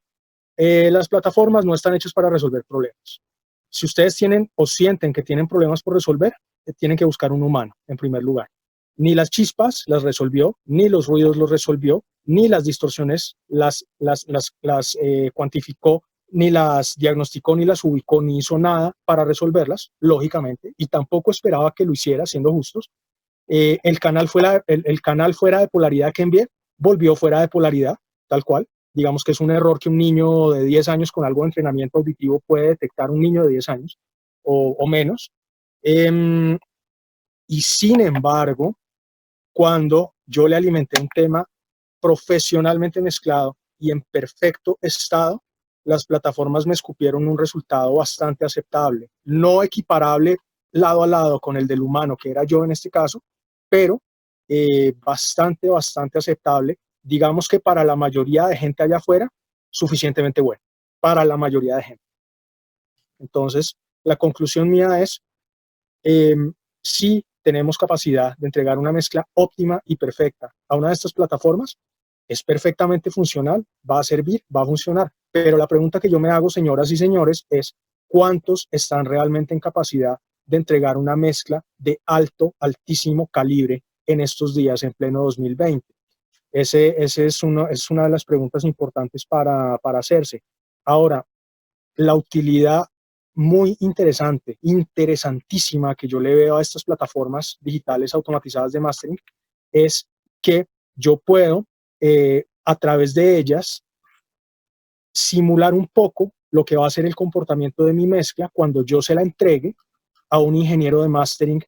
las plataformas no están hechas para resolver problemas. Si ustedes tienen o sienten que tienen problemas por resolver, tienen que buscar un humano en primer lugar. Ni las chispas las resolvió, ni los ruidos los resolvió, ni las distorsiones las cuantificó, ni las diagnosticó, ni las ubicó, ni hizo nada para resolverlas, lógicamente, y tampoco esperaba que lo hiciera, siendo justos. El canal fuera de polaridad que envié volvió fuera de polaridad, tal cual. Digamos que es un error que un niño de 10 años con algo de entrenamiento auditivo puede detectar, un niño de 10 años o menos. Y sin embargo, cuando yo le alimenté un tema profesionalmente mezclado y en perfecto estado, las plataformas me escupieron un resultado bastante aceptable, no equiparable lado a lado con el del humano, que era yo en este caso, pero bastante aceptable. Digamos que para la mayoría de gente allá afuera, suficientemente bueno, para la mayoría de gente. Entonces, la conclusión mía es, si tenemos capacidad de entregar una mezcla óptima y perfecta a una de estas plataformas, es perfectamente funcional, va a servir, va a funcionar. Pero la pregunta que yo me hago, señoras y señores, es ¿cuántos están realmente en capacidad de entregar una mezcla de altísimo calibre en estos días, en pleno 2020? Ese es una de las preguntas importantes para hacerse. Ahora, la utilidad muy interesante, interesantísima que yo le veo a estas plataformas digitales automatizadas de mastering es que yo puedo, a través de ellas, simular un poco lo que va a ser el comportamiento de mi mezcla cuando yo se la entregue a un ingeniero de mastering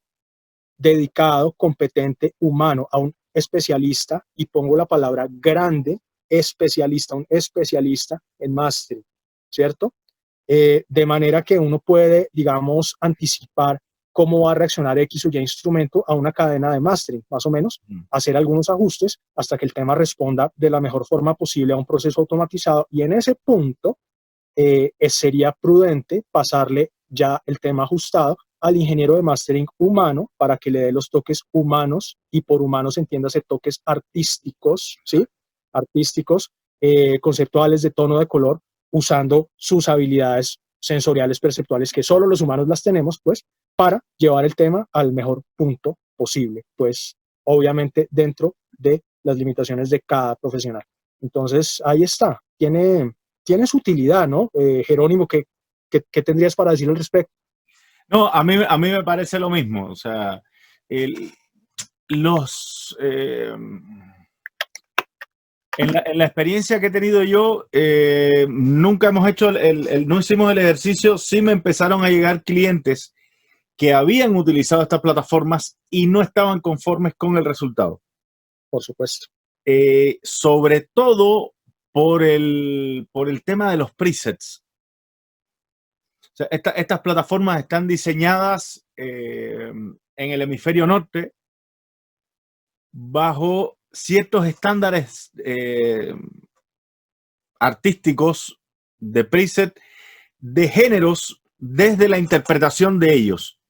dedicado, competente, humano, a un especialista, y pongo la palabra grande, especialista, un especialista en mastering, ¿cierto? De manera que uno puede, digamos, anticipar cómo va a reaccionar X o Y instrumento a una cadena de mastering, más o menos, hacer algunos ajustes hasta que el tema responda de la mejor forma posible a un proceso automatizado, y en ese punto sería prudente pasarle ya el tema ajustado al ingeniero de mastering humano para que le dé los toques humanos, y por humanos entiéndase toques artísticos, ¿sí? Artísticos, conceptuales, de tono, de color, usando sus habilidades sensoriales perceptuales, que solo los humanos las tenemos, pues, para llevar el tema al mejor punto posible, pues obviamente dentro de las limitaciones de cada profesional. Entonces, ahí está, tiene su utilidad, ¿no? Jerónimo, ¿qué tendrías para decir al respecto? No, a mí me parece lo mismo. O sea, en la experiencia que he tenido yo, nunca hemos hecho no hicimos el ejercicio. Sí me empezaron a llegar clientes que habían utilizado estas plataformas y no estaban conformes con el resultado. Por supuesto. Sobre todo por el tema de los presets. O sea, estas plataformas están diseñadas en el hemisferio norte bajo ciertos estándares artísticos de preset de géneros desde la interpretación de ellos.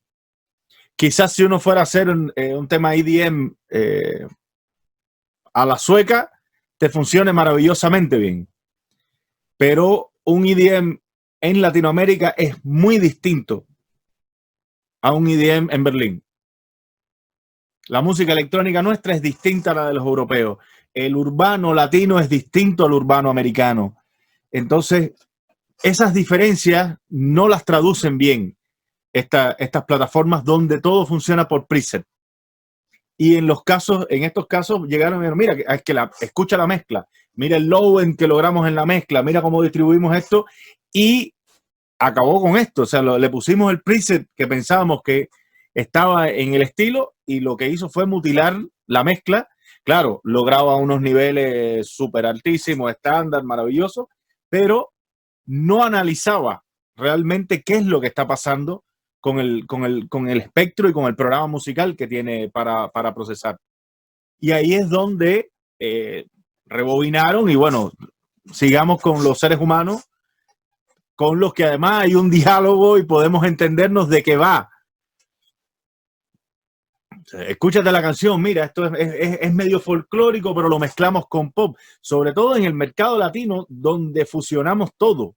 Quizás si uno fuera a hacer un tema EDM a la sueca, te funcione maravillosamente bien. Pero un EDM en Latinoamérica es muy distinto a un EDM en Berlín. La música electrónica nuestra es distinta a la de los europeos. El urbano latino es distinto al urbano americano. Entonces, esas diferencias no las traducen bien estas plataformas donde todo funciona por preset. Y en estos casos llegaron y dijeron, mira, es que escucha la mezcla, mira el low end que logramos en la mezcla, mira cómo distribuimos esto, y acabó con esto. O sea, le pusimos el preset que pensábamos que estaba en el estilo y lo que hizo fue mutilar la mezcla. Claro, lograba unos niveles súper altísimos, estándar, maravilloso, pero no analizaba realmente qué es lo que está pasando con el espectro y con el programa musical que tiene para procesar. Y ahí es donde rebobinaron y bueno, sigamos con los seres humanos, con los que además hay un diálogo y podemos entendernos de qué va. Escúchate la canción, mira, esto es medio folclórico, pero lo mezclamos con pop, sobre todo en el mercado latino donde fusionamos todo.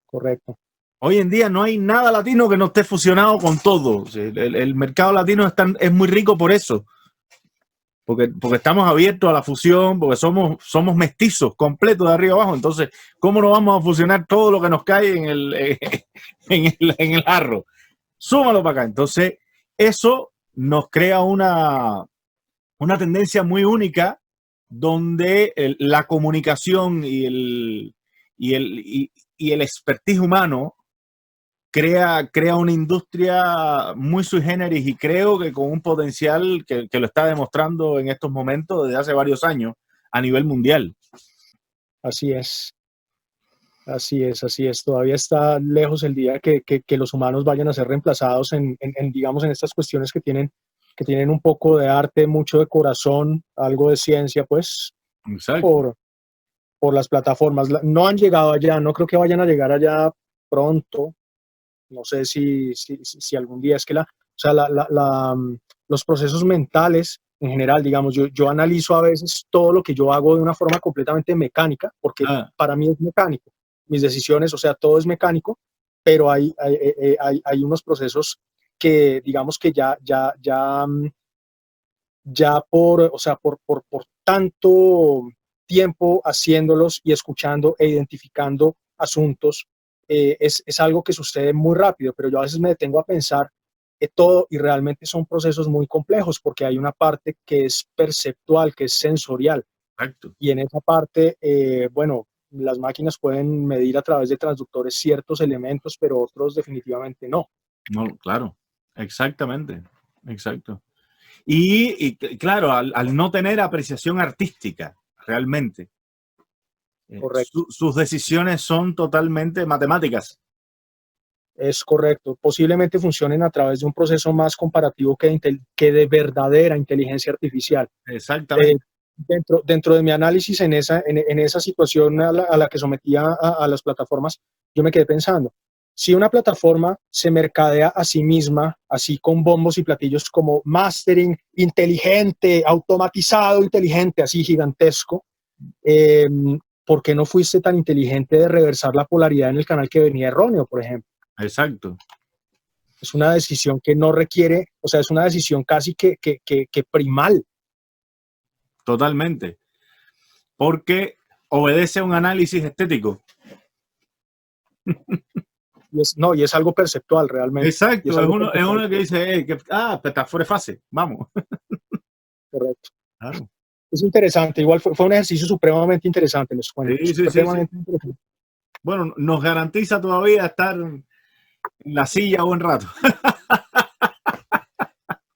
Correcto. Hoy en día no hay nada latino que no esté fusionado con todo. El mercado latino es muy rico por eso. Porque estamos abiertos a la fusión, porque somos mestizos, completos de arriba abajo. Entonces, ¿cómo no vamos a fusionar todo lo que nos cae en el jarro? Súmalo para acá. Entonces, eso nos crea una tendencia muy única donde la comunicación y el expertise humano crea una industria muy sui generis y creo que con un potencial que lo está demostrando en estos momentos desde hace varios años a nivel mundial. Así es. Así es, así es. Todavía está lejos el día que los humanos vayan a ser reemplazados digamos, en estas cuestiones que tienen un poco de arte, mucho de corazón, algo de ciencia, pues, por las plataformas. No han llegado allá, no creo que vayan a llegar allá pronto. No sé si algún día es que los procesos mentales en general, digamos, yo analizo a veces todo lo que yo hago de una forma completamente mecánica, porque para mí es mecánico. Mis decisiones, o sea, todo es mecánico, pero hay unos procesos que, digamos que ya por tanto tiempo haciéndolos y escuchando e identificando asuntos, es algo que sucede muy rápido, pero yo a veces me detengo a pensar todo y realmente son procesos muy complejos porque hay una parte que es perceptual, que es sensorial. Exacto. Y en esa parte, bueno, las máquinas pueden medir a través de transductores ciertos elementos, pero otros definitivamente no. No, claro, exactamente, exacto. Y claro, al no tener apreciación artística, realmente, sus decisiones son totalmente matemáticas. Es correcto. Posiblemente funcionen a través de un proceso más comparativo que de verdadera inteligencia artificial. Exactamente. Dentro de mi análisis en esa situación a la que sometía a las plataformas, yo me quedé pensando, si una plataforma se mercadea a sí misma, así con bombos y platillos como mastering inteligente, automatizado inteligente, así gigantesco, ¿por qué no fuiste tan inteligente de reversar la polaridad en el canal que venía erróneo, por ejemplo? Exacto. Es una decisión que no requiere, o sea, es una decisión casi que primal. Totalmente. Porque obedece a un análisis estético. Y es algo perceptual realmente. Exacto, es uno que dice, está fuera de fase, vamos. Correcto. Claro. Es interesante, igual fue un ejercicio supremamente interesante. Interesante. Bueno, nos garantiza todavía estar en la silla buen rato.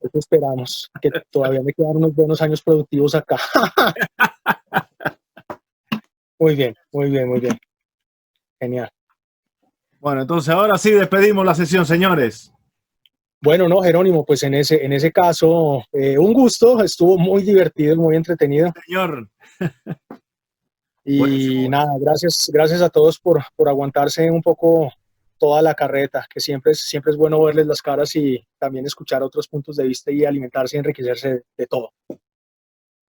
Eso esperamos, que todavía me quedan unos buenos años productivos acá. Muy bien. Genial. Bueno, entonces ahora sí despedimos la sesión, señores. Bueno, no, Jerónimo, pues en ese caso, un gusto, estuvo muy divertido, muy entretenido. Señor. Y buenísimo. Nada, gracias a todos por aguantarse un poco toda la carreta, que siempre es bueno verles las caras y también escuchar otros puntos de vista y alimentarse y enriquecerse de todo.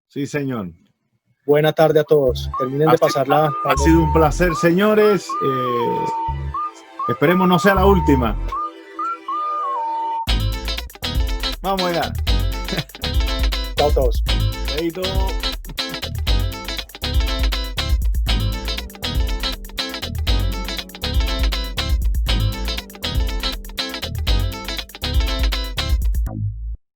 Sí, señor. Buena tarde a todos. Terminen de pasarla. Ha sido un placer, señores. Esperemos no sea la última. Vamos allá. Chao a todos. Chaito.